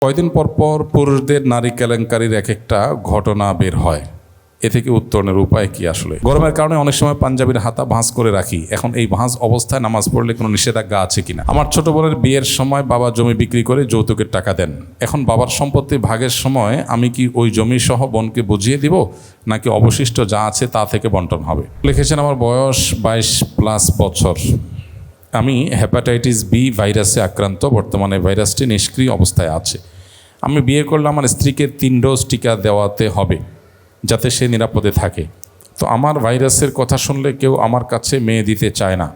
কয়দিন পর পর পুরুষদের নারী কেলেঙ্কারির এক একটা ঘটনা বের হয়। এ থেকে উত্তরণের উপায় কি? আসলে গরমের কারণে অনেক সময় পাঞ্জাবির হাতা ভাঁজ করে রাখি। এখন এই ভাঁজ অবস্থায় নামাজ পড়লে কোনো নিষেধাজ্ঞা আছে কিনা? আমার ছোট বোনের বিয়ের সময় বাবা জমি বিক্রি করে যৌতুকের টাকা দেন। এখন বাবার সম্পত্তি ভাগের সময় আমি কি ওই জমি সহ বোনকে বুঝিয়ে দিব, নাকি অবশিষ্ট যা আছে তা থেকে বন্টন হবে? লিখেছেন, আমার বয়স 22+ বছর। আমি হেপাটাইটিস বি ভাইরাসে আক্রান্ত। বর্তমানে ভাইরাসটি নিষ্ক্রিয় অবস্থায় আছে। আমি বিয়ে করলে আমার স্ত্রীকে 3 ডোজ টিকা দেওয়াতে হবে, যাতে সে নিরাপদে থাকে। তো আমার ভাইরাসের কথা শুনলে কেউ আমার কাছে মেয়ে দিতে চায় না।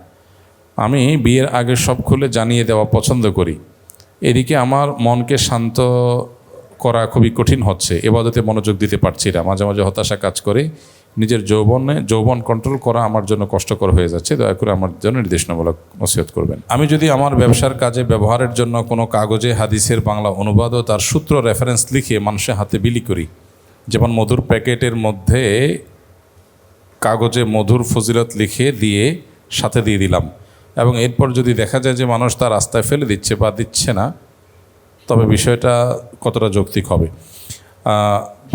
আমি বিয়ের আগে সব খুলে জানিয়ে দেওয়া পছন্দ করি। এদিকে আমার মনকে শান্ত করা খুবই কঠিন হচ্ছে। এবাদতে মনোযোগ দিতে পারছি না। মাঝে মাঝে হতাশা কাজ করে। নিজের যৌবন কন্ট্রোল করা আমার জন্য কষ্টকর হয়ে যাচ্ছে। দয়া করে আমার জন্য নির্দেশনামূলক নসিহত করবেন। আমি যদি আমার ব্যবসার কাজে ব্যবহারের জন্য কোনো কাগজে হাদিসের বাংলা অনুবাদ ও তার সূত্র রেফারেন্স লিখে মানুষের হাতে বিলি করি, যেমন মধুর প্যাকেটের মধ্যে কাগজে মধুর ফজিলত লিখে দিয়ে সাথে দিয়ে দিলাম, এবং এরপর যদি দেখা যায় যে মানুষ তার রাস্তায় ফেলে দিচ্ছে বা দিচ্ছে না, তবে বিষয়টা কতটা যৌক্তিক হবে?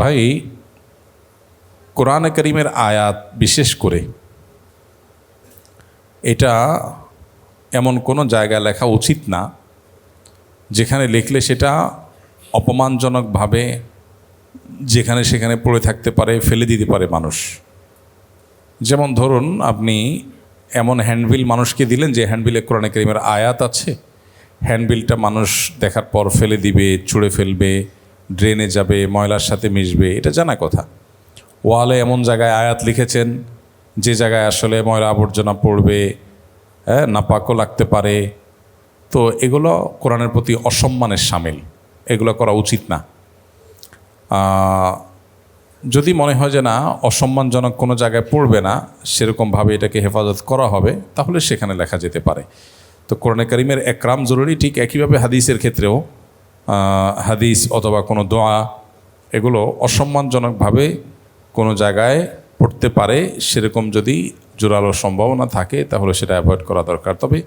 ভাই, কোরআনে কারীমের আয়াত বিশেষ করে এটা এমন কোনো জায়গায় লেখা উচিত না যেখানে লিখলে সেটা অপমানজনকভাবে যেখানে সেখানে পড়ে থাকতে পারে, ফেলে দিতে পারে মানুষ। যেমন ধরুন, আপনি এমন হ্যান্ডবিল মানুষকে দিলেন যে হ্যান্ডবিলে কোরআনে কারীমের আয়াত আছে। হ্যান্ডবিলটা মানুষ দেখার পর ফেলে দিবে, ছুঁড়ে ফেলবে, ড্রেনে যাবে, ময়লার সাথে মিশবে, এটা জানা কথা। ওয়ালে এমন জায়গায় আয়াত লিখেছেন যে জায়গায় আসলে ময়লা আবর্জনা পড়বে, নাপাকও লাগতে পারে। তো এগুলো কোরআনের প্রতি অসম্মানের শামিল। এগুলো করা উচিত না। যদি মনে হয় যে না, অসম্মানজনক কোনো জায়গায় পড়বে না, সেরকমভাবে এটাকে হেফাজত করা হবে, তাহলে সেখানে লেখা যেতে পারে। তো কোরআনে কারীমের একরাম জরুরি। ঠিক একইভাবে হাদিসের ক্ষেত্রেও হাদিস অথবা কোনো দোয়া, এগুলো অসম্মানজনকভাবে কোনো জায়গায় পড়তে পারে। সেরকম যদি জোরালো সম্ভাবনা থাকে তাহলে সেটা অ্যাভয়েড করা দরকার। তবে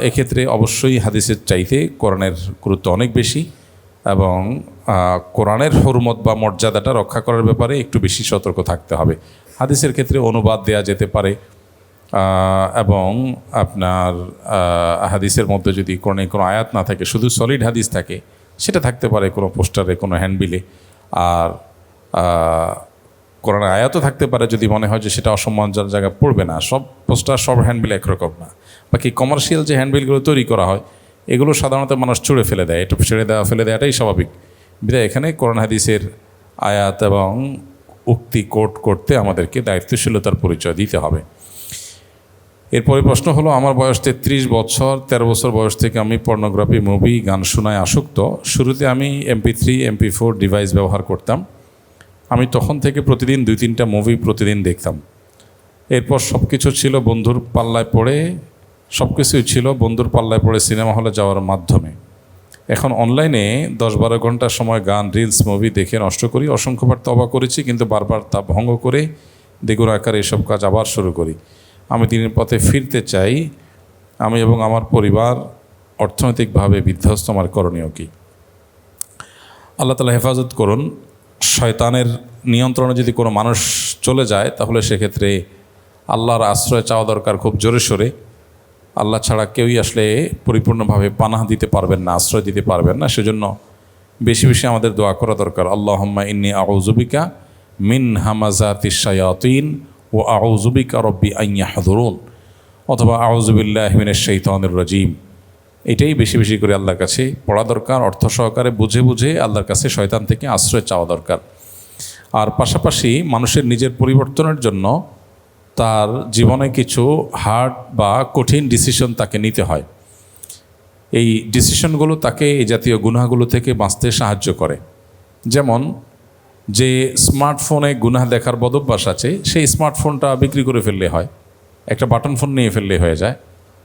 এক্ষেত্রে অবশ্যই হাদিসের চাইতে কোরআনের গুরুত্ব অনেক বেশি, এবং কোরআনের হুরমত বা মর্যাদাটা রক্ষা করার ব্যাপারে একটু বেশি সতর্ক থাকতে হবে। হাদিসের ক্ষেত্রে অনুবাদ দেয়া যেতে পারে, এবং আপনার হাদিসের মধ্যে যদি কোনো আয়াত না থাকে, শুধু সলিড হাদিস থাকে, সেটা থাকতে পারে কোনো পোস্টারে, কোনো হ্যান্ডবিলে। আর কোরআন আয়াতও থাকতে পারে যদি মনে হয় যে সেটা অসম্মানজনক জায়গায় পড়বে না। সব পোস্টার, সব হ্যান্ডবিল একরকম না। বাকি কমার্শিয়াল যে হ্যান্ডবিলগুলো তৈরি করা হয়, এগুলো সাধারণত মানুষ ছুঁড়ে ফেলে দেয়। এটা ফেলে দেওয়াটাই স্বাভাবিক। বিধায় এখানে কোরআন হাদিসের আয়াত এবং উক্তি কোট করতে আমাদেরকে দায়িত্বশীলতার পরিচয় দিতে হবে। এরপরে প্রশ্ন হলো, আমার বয়স 33 বছর। 13 বছর বয়স থেকে আমি পর্নোগ্রাফি, মুভি, গান শোনায় আসক্ত। শুরুতে আমি MP3, MP4 ডিভাইস ব্যবহার করতাম। আমি তখন থেকে প্রতিদিন 2-3টা মুভি প্রতিদিন দেখতাম। এরপর সব কিছুই ছিল বন্ধুর পাল্লায় পড়ে সিনেমা হলে যাওয়ার মাধ্যমে। এখন অনলাইনে 10-12 ঘন্টা সময় গান, রিলস, মুভি দেখে নষ্ট করি। অসংখ্যবার তওবা করেছি, কিন্তু বারবার তা ভঙ্গ করে দ্বিগুণ আকারে এসব কাজ আবার শুরু করি। আমি দিনের পথে ফিরতে চাই। আমি এবং আমার পরিবার অর্থনৈতিকভাবে বিধ্বস্ত। আমার করণীয় কি? আল্লাহ তাআলা হেফাজত করুন। শয়তানের নিয়ন্ত্রণে যদি কোনো মানুষ চলে যায়, তাহলে সেক্ষেত্রে আল্লাহর আশ্রয় চাওয়া দরকার খুব জোরে সোরে। আল্লাহ ছাড়া কেউই আসলে পরিপূর্ণভাবে পানাহ দিতে পারবেন না, আশ্রয় দিতে পারবেন না। সেজন্য বেশি বেশি আমাদের দোয়া করা দরকার। আল্লাহুম্মা ইন্নী আউযু বিকা মিন হামাযাতিশ শায়াতিন ওয়া আউযু বিকা রব্বি আন ইয়াহযুরুন, অথবা আউযু বিল্লাহি মিনাশ শাইতানির রাজীম। এটাই বেশি বেশি করে আল্লাহর কাছে পড়া দরকার। অর্থ সহকারে বুঝে বুঝে আল্লাহর কাছে শয়তান থেকে আশ্রয় চাওয়া দরকার। আর পাশাপাশি মানুষের নিজের পরিবর্তনের জন্য তার জীবনে কিছু হার্ড বা কঠিন ডিসিশন তাকে নিতে হয়। এই ডিসিশনগুলো তাকে এই জাতীয় গুনাহগুলো থেকে বাঁচতে সাহায্য করে। যেমন, যে স্মার্টফোনে গুনাহ দেখার বদভ্যাস আছে, সেই স্মার্টফোনটা বিক্রি করে ফেললে হয়, একটা বাটন ফোন নিয়ে ফেললে হয়ে যায়,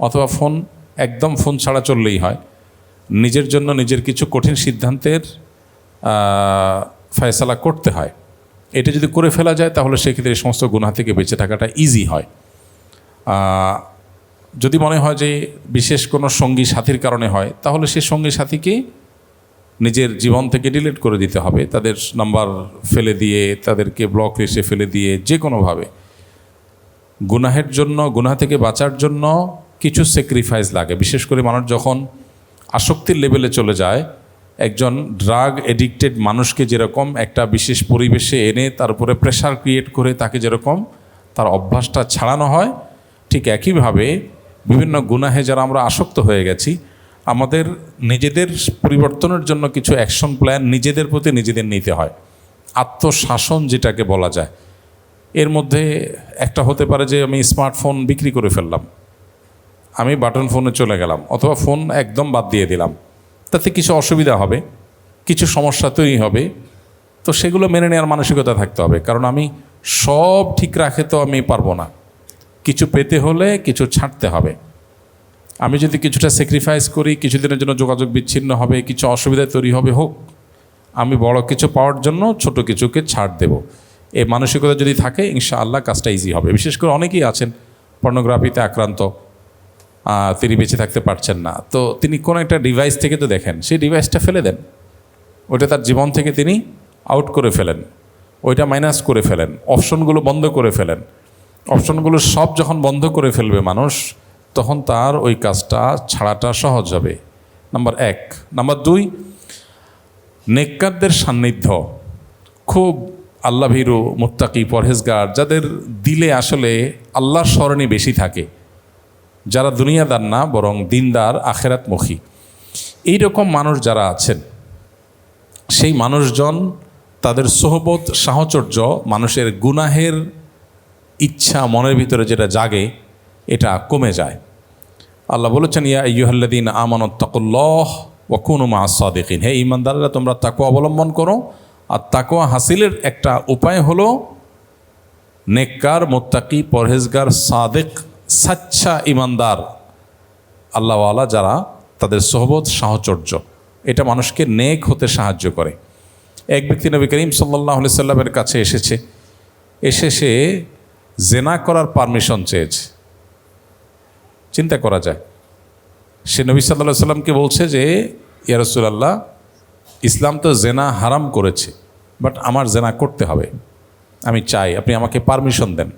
অথবা একদম ফোন ছাড়া চললেই হয়। নিজের জন্য নিজের কিছু কঠিন সিদ্ধান্তের ফয়সালা করতে হয়। এটা যদি করে ফেলা যায়, তাহলে সেক্ষেত্রে এই সমস্ত গুনাহ থেকে বেঁচে থাকাটা ইজি হয়। যদি মনে হয় যে বিশেষ কোনো সঙ্গী সাথীর কারণে হয়, তাহলে সেই সঙ্গী সাথীকে নিজের জীবন থেকে ডিলিট করে দিতে হবে, তাদের নাম্বার ফেলে দিয়ে, তাদেরকে ব্লক লিস্টে ফেলে দিয়ে, যে কোনোভাবে। গুনাহের জন্য, গুনাহ থেকে বাঁচার জন্য কিছু স্যাক্রিফাইস লাগে। বিশেষ করে মানুষ যখন আসক্তির লেভেলে চলে যায়, একজন ড্রাগ এডিক্টেড মানুষকে যেরকম একটা বিশেষ পরিবেশে এনে তার উপরে প্রেশার ক্রিয়েট করে তাকে যেরকম তার অভ্যাসটা ছাড়ানো হয়, ঠিক একইভাবে বিভিন্ন গুনাহে যারা আমরা আসক্ত হয়ে গেছি, আমাদের নিজেদের পরিবর্তনের জন্য কিছু অ্যাকশন প্ল্যান নিজেদের প্রতি নিজেদের নিতে হয়। আত্মশাসন যেটাকে বলা যায়, এর মধ্যে একটা হতে পারে যে আমি স্মার্টফোন বিক্রি করে ফেললাম, আমি বাটন ফোনে চলে গেলাম, অথবা ফোন একদম বাদ দিয়ে দিলাম। তাতে কিছু অসুবিধা হবে, কিছু সমস্যা তৈরি হবে, তো সেগুলো মেনে নেওয়ার মানসিকতা থাকতে হবে। কারণ আমি সব ঠিক রাখে তো আমি পারবো না, কিছু পেতে হলে কিছু ছাড়তে হবে। আমি যদি কিছুটা স্যাক্রিফাইস করি, কিছুদিনের জন্য যোগাযোগ বিচ্ছিন্ন হবে, কিছু অসুবিধা তৈরি হবে, হোক, আমি বড় কিছু পাওয়ার জন্য ছোট কিছুকে ছাড় দেব। এই মানসিকতা যদি থাকে, ইনশাআল্লাহ কাজটা ইজি হবে। বিশেষ করে অনেকেই আছেন পর্নোগ্রাফিতে আক্রান্ত, তিনি বেঁচে থাকতে পারছেন না, তো তিনি কোনো একটা ডিভাইস থেকে তো দেখেন, সেই ডিভাইসটা ফেলে দেন, ওইটা তার জীবন থেকে তিনি আউট করে ফেলেন, ওইটা মাইনাস করে ফেলেন, অপশনগুলো বন্ধ করে ফেলেন। অপশনগুলো সব যখন বন্ধ করে ফেলবে মানুষ, তখন তার ওই কাজটা ছাড়াটা সহজ হবে, নাম্বার 1। নাম্বার 2, নেককারদের সান্নিধ্য, খুব আল্লাহ ভীরু, মুত্তাকি, পরহেজগার, যাদের দিলে আসলে আল্লাহর স্মরণই বেশি থাকে, যারা দুনিয়াদার না বরং দিনদার, আখেরাতমুখী, এইরকম মানুষ যারা আছেন, সেই মানুষজন, তাদের সোহবত, সাহচর্য, মানুষের গুনাহের ইচ্ছা মনের ভিতরে যেটা জাগে, এটা কমে যায়। আল্লাহ বলেছেন, ইয়া আইয়ুহাল্লাযীনা আমানুত্তাকুল্লাহ ওয়া কুনু মাআস সাদিকিন, হে ঈমানদাররা, তোমরা তাকওয়া অবলম্বন করো। আর তাকওয়া হাসিলের একটা উপায় হলো নেককার, মুত্তাকি, পরহেজগার, সাদিক, সাচ্চা ঈমানদার, আল্লাহওয়ালা যারা, তাদের সোহবত, সাহচর্য, এটা মানুষকে নেক হতে সাহায্য করে। এক ব্যক্তি নবী করিম সাল্লাল্লাহু আলাইহি সাল্লামের কাছে এসে সে জেনা করার পারমিশন চেয়েছে। চিন্তা করা যায়, সে নবী সাল্লাল্লাহু আলাইহি সাল্লামকে বলছে যে, ইয়া রাসূলুল্লাহ, ইসলাম তো জেনা হারাম করেছে, বাট আমার জেনা করতে হবে, আমি চাই আপনি আমাকে পারমিশন দেন।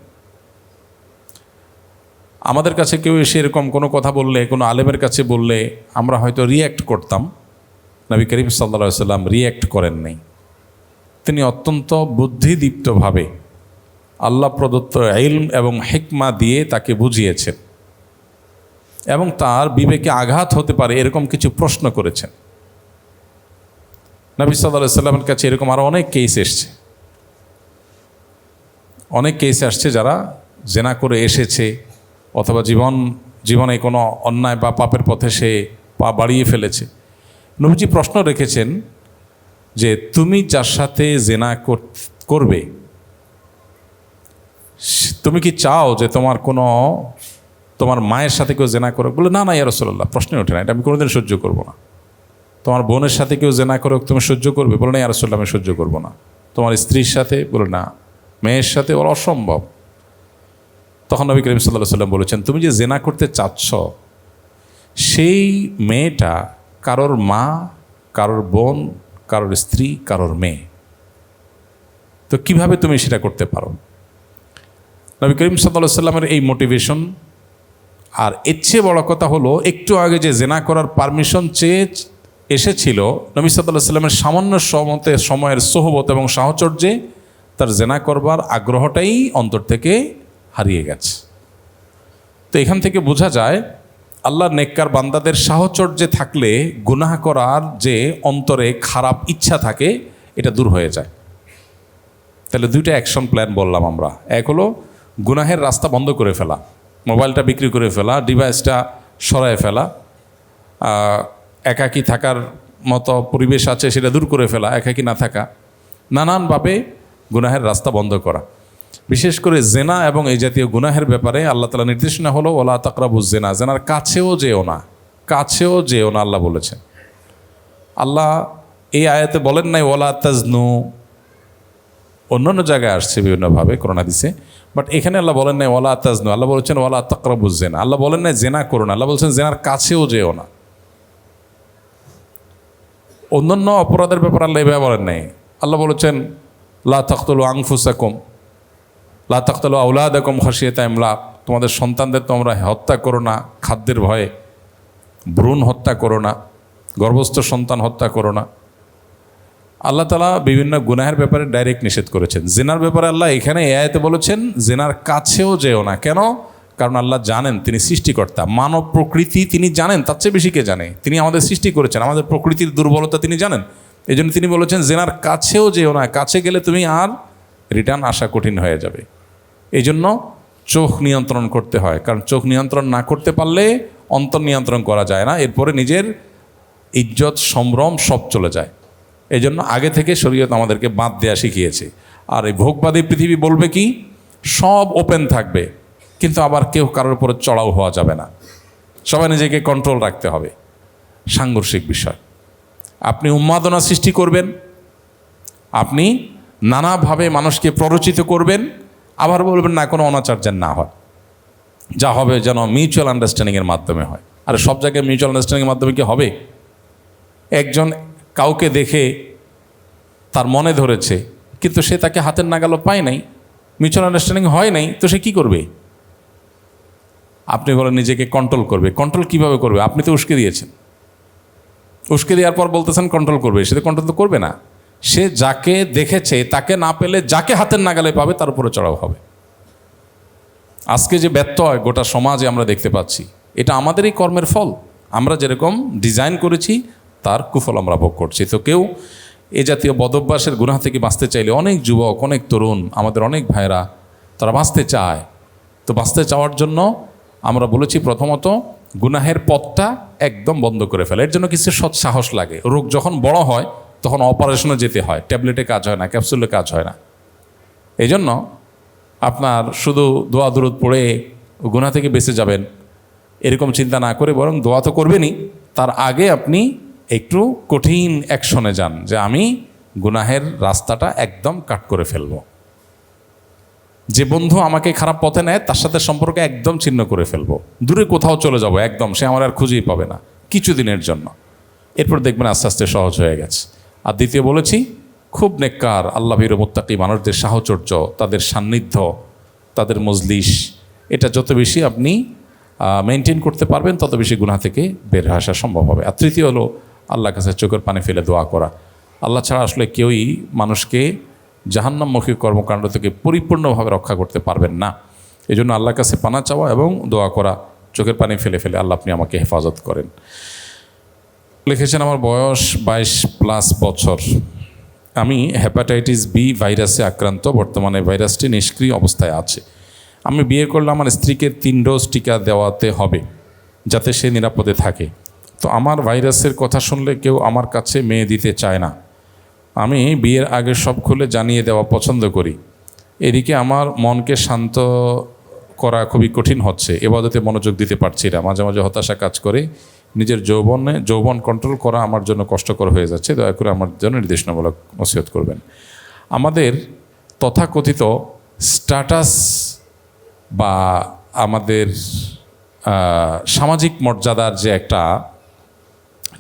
আমাদের কাছে কেউ এসে এরকম কোনো কথা বললে, কোনো আলেমের কাছে বললে, আমরা হয়তো রিয়্যাক্ট করতাম। নবী করিম সাল্লাল্লাহু আলাইহি সাল্লাম রিয়্যাক্ট করেন নাই। তিনি অত্যন্ত বুদ্ধিদীপ্তভাবে আল্লাহ প্রদত্ত ইলম এবং হিকমা দিয়ে তাকে বুঝিয়েছেন, এবং তার বিবেকে আঘাত হতে পারে এরকম কিছু প্রশ্ন করেছেন। নবী সাল্লাল্লাহু আলাইহি সাল্লামের কাছে এরকম আরও অনেক কেস এসছে, অনেক কেস আসছে যারা জেনা করে এসেছে, অথবা জীবনে কোনো অন্যায় বা পাপের পথে সে পা বাড়িয়ে ফেলেছে। নবীজি প্রশ্ন রেখেছেন যে, তুমি যার সাথে জেনা করবে, তুমি কি চাও যে তোমার মায়ের সাথে কেউ জেনা করে? বলে, না ইয়া রাসূলুল্লাহ, প্রশ্নই ওঠে না, এটা আমি কোনোদিন সহ্য করবো না। তোমার বোনের সাথে কেউ জেনা করে, তুমি সহ্য করবে? বলে, না ইয়া রাসূলুল্লাহ, আমি সহ্য করবো না। তোমার স্ত্রীর সাথে? বলে, না, মেয়ের সাথে ওর অসম্ভব। তখন নবী করিম সাল্লাল্লাহু আলাইহি সাল্লাম বলেছেন, তুমি যে জেনা করতে চাচ্ছ, সেই মেয়েটা কারোর মা, কারোর বোন, কারোর স্ত্রী, কারোর মেয়ে, তো কিভাবে তুমি সেটা করতে পারো? নবী করিম সাল্লাল্লাহু আলাইহি সাল্লামের এই মোটিভেশন। আর এর চেয়ে বড় কথা হলো, একটু আগে যে জেনা করার পারমিশন চেয়ে এসেছিল, নবী সাল্লাল্লাহু আলাইহি সাল্লামের সামান্য সময়ের সোহবত এবং সাহচর্যে তার জেনা করবার আগ্রহটাই অন্তর থেকে হারিয়ে গেছে। তো এখান থেকে বোঝা যায়, আল্লাহর নেককার বান্দাদের সাহচর্যে থাকলে গুনাহ করার যে অন্তরে খারাপ ইচ্ছা থাকে, এটা দূর হয়ে যায়। তাহলে দুইটা অ্যাকশন প্ল্যান বললাম আমরা। এক হলো গুনাহের রাস্তা বন্ধ করে ফেলা, মোবাইলটা বিক্রি করে ফেলা, ডিভাইসটা সরায় ফেলা, একাকী থাকার মতো পরিবেশ আছে সেটা দূর করে ফেলা, একাকী না থাকা, নানানভাবে গুনাহের রাস্তা বন্ধ করা। বিশেষ করে জেনা এবং এই জাতীয় গুনাহের ব্যাপারে আল্লাহ তাআলা নির্দেশনা হলো, ওয়ালা তাকরাবুজ জেনা, জেনার কাছেও যেও না, কাছেও যেও না আল্লাহ বলেছেন। আল্লাহ এই আয়াতে বলেন নাই ওয়ালা তাজনু, অন্যান্য জায়গায় আসছে বিভিন্নভাবে কোরআন হাদিসে, বাট এখানে আল্লাহ বলেন নাই ওয়ালা তাজনু, আল্লাহ বলেছেন ওয়ালা তাকরাবুজ জেনা। আল্লাহ বলেন নাই জেনা করো না, আল্লাহ বলছেন জেনার কাছেও যেও না। অন্যান্য অপরাধের ব্যাপারে আল্লাহ এভাবে বলেন নাই। আল্লাহ বলেছেন লা তাকতুলু আনফুসাকুম লা তাকতুলু আওলাদাকুম খাশিয়াতা ইমলাক, তোমাদের সন্তানদের তোমরা হত্যা করো না খাদ্যের ভয়ে, ভ্রূণ হত্যা করো না, গর্ভস্থ সন্তান হত্যা করো না। আল্লাহ তাআলা বিভিন্ন গুনাহের ব্যাপারে ডাইরেক্ট নিষেধ করেছেন। জিনার ব্যাপারে আল্লাহ এখানে এই আয়াতে বলেছেন জিনার কাছেও যেও না। কেন? কারণ আল্লাহ জানেন তিনি সৃষ্টিকর্তা, মানব প্রকৃতি তিনি জানেন, তার চেয়ে বেশি কে জানে? তিনি আমাদের সৃষ্টি করেছেন, আমাদের প্রকৃতির দুর্বলতা তিনি জানেন। এই জন্য তিনি বলেছেন জিনার কাছেও যেও না, কাছে গেলে তুমি আর রিটার্ন আসা কঠিন হয়ে যাবে। এই জন্য চোখ নিয়ন্ত্রণ করতে হয়, কারণ চোখ নিয়ন্ত্রণ না করতে পারলে অন্তর নিয়ন্ত্রণ করা যায় না, এরপরে নিজের ইজ্জত সম্ভ্রম সব চলে যায়। এই জন্য আগে থেকে শরীয়ত আমাদেরকে বাদ দেওয়া শিখিয়েছে। আর এই ভোগবাদী পৃথিবী বলবে কি, সব ওপেন থাকবে, কিন্তু আবার কেউ কারোর উপরে চড়াও হওয়া যাবে না, সবাই নিজেকে কন্ট্রোল রাখতে হবে। সাংঘর্ষিক বিষয়। আপনি উন্মাদনা সৃষ্টি করবেন, আপনি নানাভাবে মানুষকে প্ররোচিত করবেন, আবার বলবেন না কোনো অনাচার যেন না হয়, যা হবে যেন মিউচুয়াল আন্ডারস্ট্যান্ডিংয়ের মাধ্যমে হয়। আর সব জায়গায় মিউচুয়াল আন্ডারস্ট্যান্ডিংয়ের মাধ্যমে কি হবে? একজন কাউকে দেখে তার মনে ধরেছে, কিন্তু সে তাকে হাতের নাগালও পায় নাই, মিউচুয়াল আন্ডারস্ট্যান্ডিং হয় নাই, তো সে কী করবে? আপনি বলেন নিজেকে কন্ট্রোল করবে। কন্ট্রোল কিভাবে করবে? আপনি তো উস্কে দিয়েছেন, উস্কে দেওয়ার পর বলতেছেন কন্ট্রোল করবে, সে তো কন্ট্রোল তো করবে না। সে যাকে দেখেছে তাকে না পেলে যাকে হাতের নাগালে পাবে তার উপরে চড়াও হবে। আজকে যে ব্যত্যয় গোটা সমাজে আমরা দেখতে পাচ্ছি, এটা আমাদেরই কর্মের ফল। আমরা যেরকম ডিজাইন করেছি তার কুফল আমরা ভোগ করছি। তো কেউ এ জাতীয় বদভ্যাসের গুনাহ থেকে বাঁচতে চাইলে, অনেক যুবক, অনেক তরুণ, আমাদের অনেক ভাইরা তারা বাঁচতে চায়। তো বাঁচতে চাওয়ার জন্য আমরা বলেছি প্রথমত গুনাহের পথটা একদম বন্ধ করে ফেলে। এর জন্য কিছু সৎসাহস লাগে। রোগ যখন বড় হয় তখন অপারেশনে যেতে হয়, ট্যাবলেটে কাজ হয় না, ক্যাপসুলে কাজ হয় না। এই জন্য আপনার শুধু দোয়া দুরুদ পড়ে গুনাহ থেকে বেঁচে যাবেন এরকম চিন্তা না করে, বরং দোয়া তো করবেনই, তার আগে আপনি একটু কঠিন অ্যাকশনে যান, যে আমি গুনাহের রাস্তাটা একদম কাট করে ফেলব। যে বন্ধু আমাকে খারাপ পথে নেয় তার সাথে সম্পর্ক একদম ছিন্ন করে ফেলবো, দূরে কোথাও চলে যাব একদম, সে আমার আর খুঁজেই পাবে না কিছুদিনের জন্য। এরপর দেখবেন আস্তে আস্তে সহজ হয়ে গেছে। আর দ্বিতীয় বলেছি, খুব নেককার আল্লাহ ভীর মুত্তাকি মানুষদের সাহচর্য, তাদের সান্নিধ্য, তাদের মজলিস, এটা যত বেশি আপনি মেনটেন করতে পারবেন তত বেশি গুনাহ থেকে বের হয়ে আসা সম্ভব হবে। আর তৃতীয় হলো আল্লাহর কাছে চোখের পানি ফেলে দোয়া করা। আল্লাহ ছাড়া আসলে কেউই মানুষকে জাহান্নামমুখী কর্মকাণ্ড থেকে পরিপূর্ণভাবে রক্ষা করতে পারবেন না। এই জন্য আল্লাহর কাছে পানা চাওয়া এবং দোয়া করা, চোখের পানি ফেলে ফেলে আল্লাহ আপনি আমাকে হেফাজত করেন। লিখেছেন আমার বয়স 22+ বছর, আমি হেপাটাইটিস বি ভাইরাসে আক্রান্ত, বর্তমানে ভাইরাসটি নিষ্ক্রিয় অবস্থায় আছে। আমি বিয়ে করলে আমার স্ত্রীকে 3 ডোজ টিকা দেওয়াতে হবে যাতে সে নিরাপদে থাকে। তো আমার ভাইরাসের কথা শুনলে কেউ আমার কাছে মেয়ে দিতে চায় না। আমি বিয়ের আগে সব খুলে জানিয়ে দেওয়া পছন্দ করি। এদিকে আমার মনকে শান্ত করা খুবই কঠিন হচ্ছে, ইবাদতে মনোযোগ দিতে পারছি না, মাঝে মাঝে হতাশা কাজ করে, নিজের যৌবন কন্ট্রোল করা আমার জন্য কষ্টকর হয়ে যাচ্ছে। দয়া করে আমার জন্য নির্দেশনামূলক নসিহত করবেন। আমাদের তথাকথিত স্ট্যাটাস বা আমাদের সামাজিক মর্যাদার যে একটা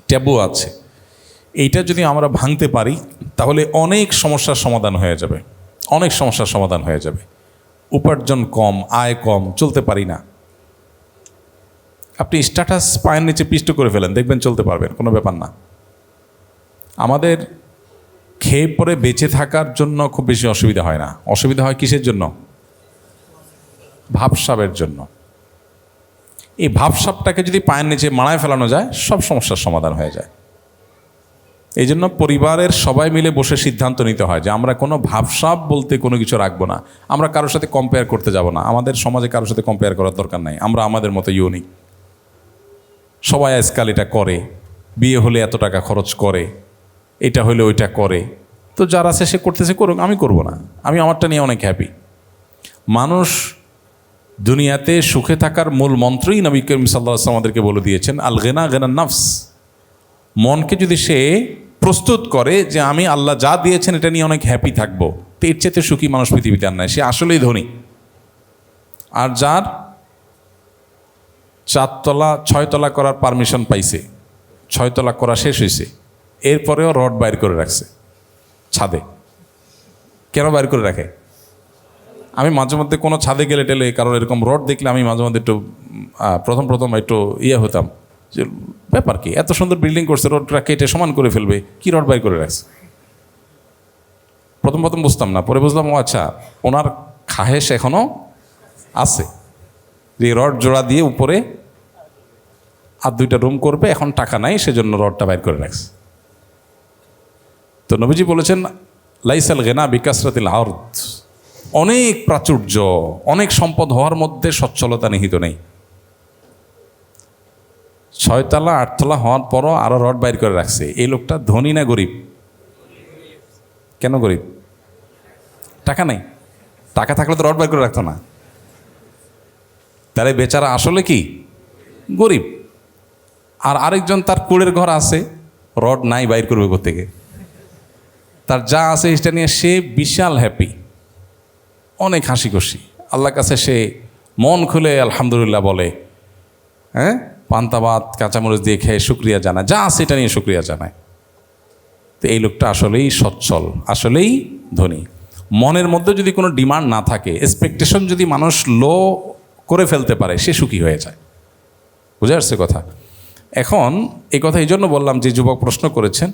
ট্যাবু আছে, এইটা যদি আমরা ভাঙতে পারি তাহলে অনেক সমস্যার সমাধান হয়ে যাবে, অনেক সমস্যার সমাধান হয়ে যাবে। উপার্জন কম, আয় কম, চলতে পারি না, আপনি স্ট্যাটাস পায়ের নিচে পিষ্ট করে ফেলেন, দেখবেন চলতে পারবেন, কোনো ব্যাপার না। আমাদের খেয়ে পরে বেঁচে থাকার জন্য খুব বেশি অসুবিধা হয় না। অসুবিধা হয় কিসের জন্য? ভাবসাবের জন্য। এই ভাবসাবটাকে যদি পায়ের নিচে মাড়ায় ফেলানো যায়, সব সমস্যার সমাধান হয়ে যায়। এই জন্য পরিবারের সবাই মিলে বসে সিদ্ধান্ত নিতে হয় যে আমরা কোনো ভাবসাব বলতে কোনো কিছু রাখবো না, আমরা কারোর সাথে কম্পেয়ার করতে যাব না। আমাদের সমাজে কারোর সাথে কম্পেয়ার করার দরকার নাই, আমরা আমাদের মতো ইউনিক। সবাই আজকাল এটা করে, বিয়ে হলে এত টাকা খরচ করে, এটা হলে ওইটা করে, তো যার আছে সে করতেছে করুক, আমি করব না, আমি আমারটা নিয়ে অনেক হ্যাপি। মানুষ দুনিয়াতে সুখে থাকার মূল মন্ত্রই নবী করিম সাল্লাল্লাহু আলাইহি ওয়াসাল্লাম আমাদেরকে বলে দিয়েছেন, আল গিনা গিনান নাফস। মনকে যদি সে প্রস্তুত করে যে আমি আল্লাহ যা দিয়েছেন এটা নিয়ে অনেক হ্যাপি থাকবো, তো এর চেয়ে সুখী মানুষ পৃথিবীতে আর নাই, সে আসলেই ধনী। আর যার 4 তলা 6 তলা করার পারমিশন পাইছে, 6 তলা করা শেষ হয়েছে, এরপরেও রড বাইর করে রাখছে ছাদে। কেন বাইর করে রাখে? আমি মাঝে মধ্যে কোনো ছাদে গেলে টেলে কারণ এরকম রড দেখলে আমি মাঝে মধ্যে একটু প্রথম একটু হতাম যে ব্যাপার কি, এত সুন্দর বিল্ডিং করছে, রডটা কেটে সমান করে ফেলবে, কি রড বাইর করে রাখছে। প্রথম বুঝতাম না, পরে বুঝলাম ও আচ্ছা, ওনার খাহেশ এখনও আছে, যে রড জোড়া দিয়ে উপরে আর 2টা রুম করবে, এখন টাকা নাই সেজন্য রডটা বাইর করে রাখছে। তো নবীজি বলেছেন লাইসাল গেনা বিকাসরাতিল আরদ, অনেক প্রাচুর্য অনেক সম্পদ হওয়ার মধ্যে সচ্ছলতা নিহিত নেই। 6 তলা 8 তলা হওয়ার পরও আরও রড বাইর করে রাখছে। এই লোকটা ধনী না গরিব? কেন গরিব? টাকা নেই। টাকা থাকলে তো রড বাইর করে রাখতো না। তাহলে বেচারা আসলে কি গরিব। আর আরেকজন তার কুড়ের ঘর আছে, রড নাই, বাইর করবে কোত্থেকে? তার যা আছে সেটা নিয়ে সে বিশাল হ্যাপি, অনেক হাসি খুশি, আল্লাহর কাছে সে মন খুলে আলহামদুলিল্লাহ বলে, হ্যাঁ, পান্তা ভাত কাঁচামরিচ দিয়ে খেয়ে শুকরিয়া জানায়, যা আছে এটা নিয়ে শুকরিয়া জানায়। তো এই লোকটা আসলেই সচ্ছল, আসলেই ধনী। মনের মধ্যে যদি কোনো ডিমান্ড না থাকে, এক্সপেকটেশন যদি মানুষ লো করে ফেলতে পারে, সে সুখী হয়ে যায়। বুঝে আসছে কথা? এখন এই কথা এই জন্য বললাম যে যুবক প্রশ্ন করেছেন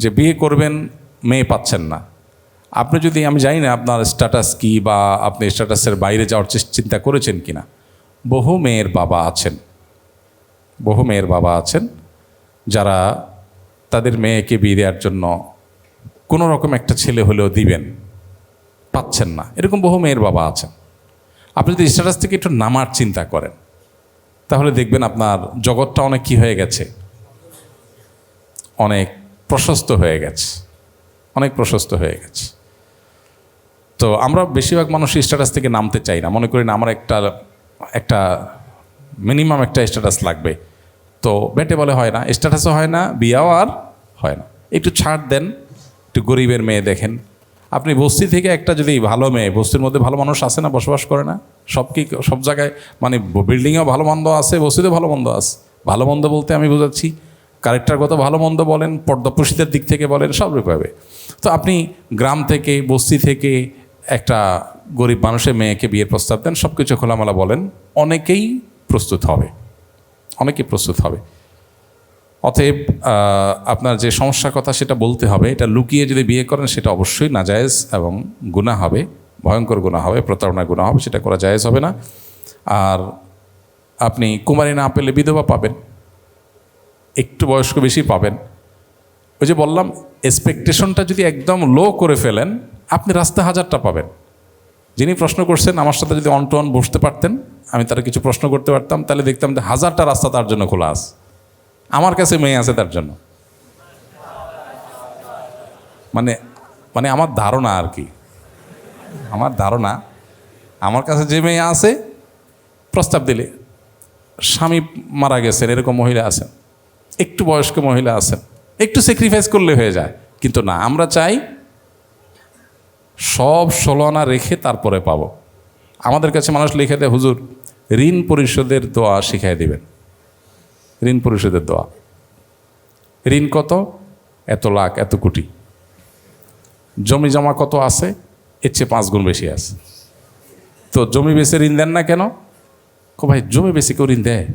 যে বিয়ে করবেন, মেয়ে পাচ্ছেন না। আপনি যদি, আমি জানি না আপনার স্ট্যাটাস কি বা আপনি স্ট্যাটাসের বাইরে যাওয়ার চিন্তা করেছেন কি না, বহু মেয়ের বাবা আছেন যারা তাদের মেয়েকে বিয়ে দেওয়ার জন্য কোনো রকম একটা ছেলে হলেও দিবেন, পাচ্ছেন না। এরকম বহু মেয়ের বাবা আছেন। আপনি যদি স্ট্যাটাস থেকে একটু নামার চিন্তা করেন, তাহলে দেখবেন আপনার জগৎটা অনেক কি হয়ে গেছে, অনেক প্রশস্ত হয়ে গেছে, অনেক প্রশস্ত হয়ে গেছে। তো আমরা বেশিরভাগ মানুষ স্ট্যাটাস থেকে নামতে চাই না, মনে করি না আমার একটা মিনিমাম একটা স্ট্যাটাস লাগবে। তো বেটে বলে হয় না, স্ট্যাটাসও হয় না, বিয়াও আর হয় না। একটু ছাড় দেন, একটু গরিবের মেয়ে দেখেন। আপনি বস্তি থেকে একটা যদি ভালো মেয়ে, বস্তির মধ্যে ভালো মানুষ আছে না, বসবাস করে না? সব জায়গায় মানে বিল্ডিংয়েও ভালো মন্দ আছে, বস্তিতেও ভালো মন্দ আছে। ভালো মন্দ বলতে আমি বোঝাচ্ছি ক্যারেক্টারগত ভালো মন্দ বলেন, পর্দাপ্রসিদ্ধের দিক থেকে বলেন, সব রূপে। তো আপনি গ্রাম থেকে, বস্তি থেকে একটা গরিব মানুষের মেয়েকে বিয়ের প্রস্তাব দেন, সব কিছু খোলামেলা বলেন, অনেকেই প্রস্তুত হবে। অতএব আপনার যে সমস্যার কথা সেটা বলতে হবে। এটা লুকিয়ে যদি বিয়ে করেন সেটা অবশ্যই নাজায়েজ এবং গুনাহ হবে, ভয়ঙ্কর গুনাহ হবে, প্রতারণার গুনাহ হবে, সেটা করা জায়েজ হবে না। আর আপনি কুমারী না পেলে বিধবা পাবেন, একটু বয়স্ক বেশি পাবেন। ওই যে বললাম, এক্সপেকটেশনটা যদি একদম লো করে ফেলেন, আপনি রাস্তা হাজারটা পাবেন। যিনি প্রশ্ন করছেন আমার সাথে যদি অন টু অন বসতে পারতেন, আমি তারা কিছু প্রশ্ন করতে পারতাম, তাহলে দেখতাম যে 1000টা রাস্তা তার জন্য খোলা আছে। আমার কাছে মেয়ে আছে তার জন্য, মানে আমার ধারণা আর কি, আমার কাছে যে মেয়ে আছে, প্রস্তাব দিলে স্বামী মারা গেছেন এরকম মহিলা আছেন, একটু বয়স্ক মহিলা আছেন, একটু স্যাক্রিফাইস করলে হয়ে যায়। কিন্তু না, আমরা চাই সব 16 আনা রেখে তারপরে পাবো। আমাদের কাছে মানুষ লিখে দেয়, হুজুর ঋণ পরিশোধের দোয়া শিখাই দিবেন। ঋণ পরিশোধের দোয়া, ঋণ কত, এত লাখ, এত কোটি, জমি জমা কত আছে, এর চেয়ে 5 গুণ বেশি আছে। তো জমি বেচে ঋণ দেন না কেন? ভাই জমি বেশি কেউ ঋণ দেয়?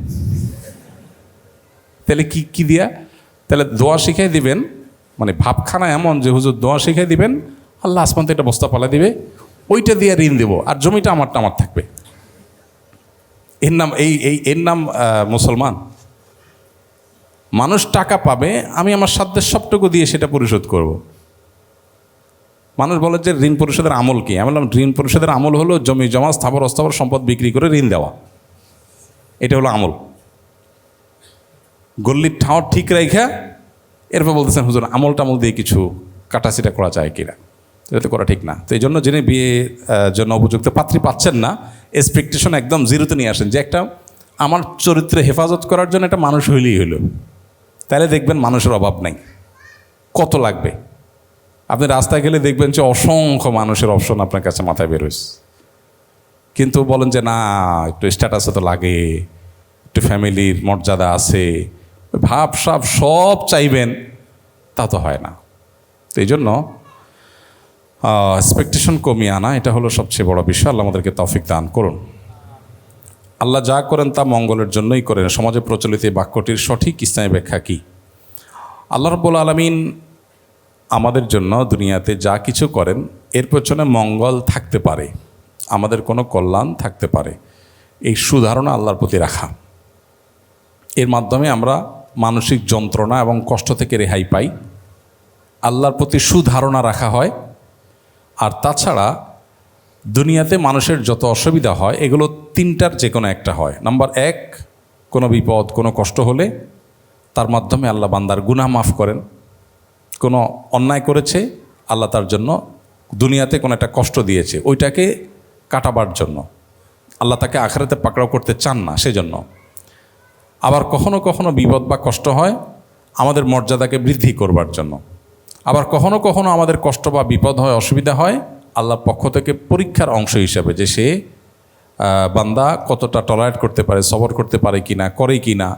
তাহলে কি দিয়া? তাহলে দোয়া শিখাই দিবেন, মানে ভাবখানা এমন যে হুজুর দোয়া শিখাই দিবেন, আল্লাহ আসমান থেকে একটা বস্তা পালা দিবে, ওইটা দিয়ে ঋণ দেবো, আর জমিটা আমার থাকবে। এর নাম মুসলমান। মানুষ টাকা পাবে, আমি আমার সাধ্যের সবটুকু দিয়ে সেটা পরিশোধ করব। মানুষ বলে যে ঋণ পরিশোধের আমল কি? আমি বললাম ঋণ পরিশোধের আমল হলো জমি জমা স্থাবর অস্থাবর সম্পদ বিক্রি করে ঋণ দেওয়া, এটা হলো আমল। গল্লির ঠাঁও ঠিক রেখা এরপর বলতেছেন হুজুর আমল টামল দিয়ে কিছু কাটাছিটা করা যায় কিনা, এটা তো করা ঠিক না। তো এই জন্য যিনি বিয়ে জন্য উপযুক্ত পাত্রী পাচ্ছেন না, এক্সপেকটেশন একদম জিরোতে নিয়ে আসেন, যে একটা আমার চরিত্রে হেফাজত করার জন্য একটা মানুষ হইলেই হইল। তাহলে দেখবেন মানুষের অভাব নাই। কত লাগবে? আপনি রাস্তায় গেলে দেখবেন যে অসংখ্য মানুষের অপশন আপনার কাছে মাথায় বের হয়েছে, কিন্তু বলেন যে না একটু স্ট্যাটাসে তো লাগে, একটু ফ্যামিলির মর্যাদা আছে, ভাব সাব সব চাইবেন, তা তো হয় না। তো এই জন্য এক্সপেকটেশন কমিয়ে আনা, এটা হলো সবচেয়ে বড় বিষয়। আল্লাহ আমাদেরকে তৌফিক দান করুন। আল্লাহ যা করেন তা মঙ্গলের জন্যই করেন। সমাজে প্রচলিত এই বাক্যটির সঠিক ইসলামী ব্যাখ্যা কী? আল্লাহ রাব্বুল আলামিন আমাদের জন্য দুনিয়াতে যা কিছু করেন এর পেছনে মঙ্গল থাকতে পারে, আমাদের কোনো কল্যাণ থাকতে পারে, এই সুধারণা আল্লাহর প্রতি রাখা। এর মাধ্যমে আমরা মানসিক যন্ত্রণা এবং কষ্ট থেকে রেহাই পাই। আল্লাহর প্রতি সুধারণা রাখা হয়। আর তাছাড়া দুনিয়াতে মানুষের যত অসুবিধা হয় এগুলো তিনটার যে কোনো একটা হয়। নাম্বার এক, কোনো বিপদ কোনো কষ্ট হলে তার মাধ্যমে আল্লাহ বান্দার গুনাহ মাফ করেন। কোনো অন্যায় করেছে, আল্লাহ তার জন্য দুনিয়াতে কোনো একটা কষ্ট দিয়েছে, ওইটাকে কাটাবার জন্য। আল্লাহ তাকে আখিরাতে পাকড়াও করতে চান না, সেজন্য। আবার কখনো কখনো বিপদ বা কষ্ট হয় আমাদের মর্যাদাকে বৃদ্ধি করবার জন্য। আবার কখনো কখনো আমাদের কষ্ট বা বিপদ হয়, অসুবিধা হয় আল্লাহর পক্ষ থেকে পরীক্ষার অংশ হিসাবে, যে সে বান্দা কতটা টলারেট করতে পারে, সবর করতে পারে কি না, করে কি না,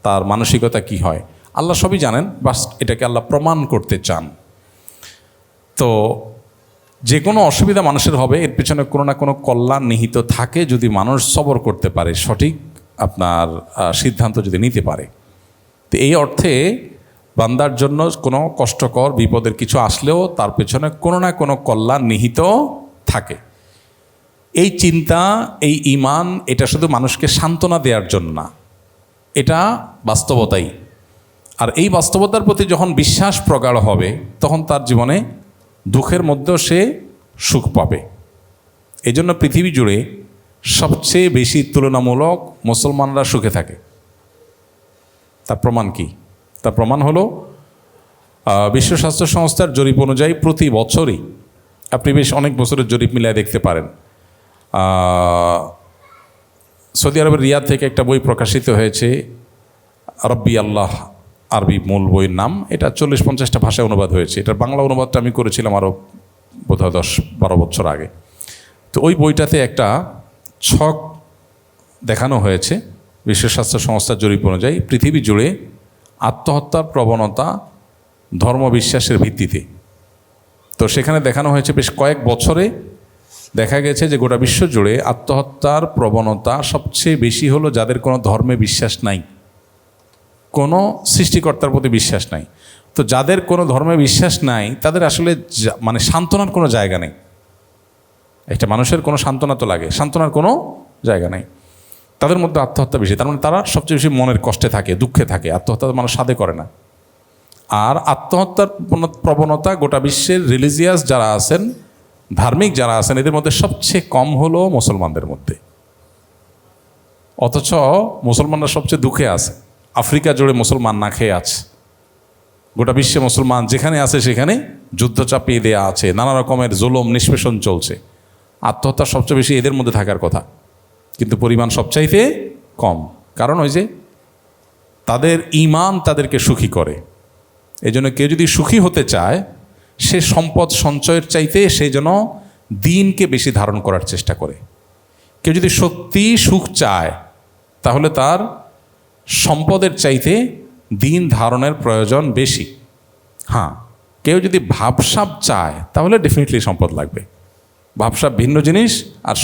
তার মানসিকতা কি হয়, আল্লাহ সবই জানেন। বাস এটাকে আল্লাহ প্রমাণ করতে চান। তো যে কোনো অসুবিধা মানুষের হবে, এর পেছনে কোনো না কোনো কল্যাণ নিহিত থাকে যদি মানুষ সবর করতে পারে, সঠিক আপনার সিদ্ধান্ত যদি নিতে পারে। তো এই অর্থে বান্দার জন্য কোনো কষ্টকর বিপদের কিছু আসলেও তার পেছনে কোনো না কোনো কল্যাণ নিহিত থাকে। এই চিন্তা, এই ঈমান, এটা শুধু মানুষকে সান্ত্বনা দেওয়ার জন্য না, এটা বাস্তবতাই। আর এই বাস্তবতার প্রতি যখন বিশ্বাস প্রগাঢ় হবে তখন তার জীবনে দুঃখের মধ্যেও সে সুখ পাবে। এই জন্য পৃথিবী জুড়ে সবচেয়ে বেশি তুলনামূলক মুসলমানরা সুখে থাকে। তার প্রমাণ কি? তার প্রমাণ হলো বিশ্ব স্বাস্থ্য সংস্থার জরিপ অনুযায়ী প্রতি বছরই, আপনি বেশ অনেক বছরের জরিপ মিলায় দেখতে পারেন, সৌদি আরবের রিয়াদ থেকে একটা বই প্রকাশিত হয়েছে, রব্বি আল্লাহ, আরবি মূল বইয়ের নাম। এটা 40-50টা ভাষায় অনুবাদ হয়েছে। এটার বাংলা অনুবাদটা আমি করেছিলাম আরও বোধহয় 10-12 বছর আগে। তো ওই বইটাতে একটা ছক দেখানো হয়েছে বিশ্ব স্বাস্থ্য সংস্থার জরিপ অনুযায়ী পৃথিবী জুড়ে আত্মহত্যার প্রবণতা ধর্মবিশ্বাসের ভিত্তিতে। তো সেখানে দেখানো হয়েছে বেশ কয়েক বছরে দেখা গেছে যে গোটা বিশ্ব জুড়ে আত্মহত্যার প্রবণতা সবচেয়ে বেশি হলো যাদের কোনো ধর্মে বিশ্বাস নাই, কোনো সৃষ্টিকর্তার প্রতি বিশ্বাস নাই। তো যাদের কোনো ধর্মে বিশ্বাস নাই তাদের আসলে মানে সান্ত্বনার কোনো জায়গা নেই। একটা মানুষের কোনো সান্ত্বনা তো লাগে, সান্ত্বনার কোনো জায়গা নেই। তাদের মধ্যে আত্মহত্যা বেশি, তার মানে তারা সবচেয়ে বেশি মনের কষ্টে থাকে, দুঃখে থাকে। আত্মহত্যা মানুষ সাধে করে না। আর আত্মহত্যার প্রবণতা গোটা বিশ্বের রিলিজিয়াস যারা আছেন, ধার্মিক যারা আছেন, এদের মধ্যে সবচেয়ে কম হলো মুসলমানদের মধ্যে। অথচ মুসলমানরা সবচেয়ে দুঃখে আছে। আফ্রিকা জুড়ে মুসলমান না খেয়ে আছে, গোটা বিশ্বে মুসলমান যেখানে আছে সেখানে যুদ্ধ চাপিয়ে দেওয়া আছে, নানা রকমের জুলুম নিষ্পেষণ চলছে। আত্মহত্যা সবচেয়ে বেশি এদের মধ্যে থাকার কথা, কিন্তু পরিমাণ সবচাইতে কম। কারণ ওই যে তাদের ঈমান তাদেরকে সুখী করে। এই জন্য কেউ যদি সুখী হতে চায়, সে সম্পদ সঞ্চয়ের চাইতে সে যেন দিনকে বেশি ধারণ করার চেষ্টা করে। কেউ যদি সত্যি সুখ চায় তাহলে তার সম্পদের চাইতে দিন ধারণের প্রয়োজন বেশি। হ্যাঁ, কেউ যদি ভাবসাব চায় তাহলে ডেফিনেটলি সম্পদ লাগবে। ভাবসাব ভিন্ন জিনিস, আর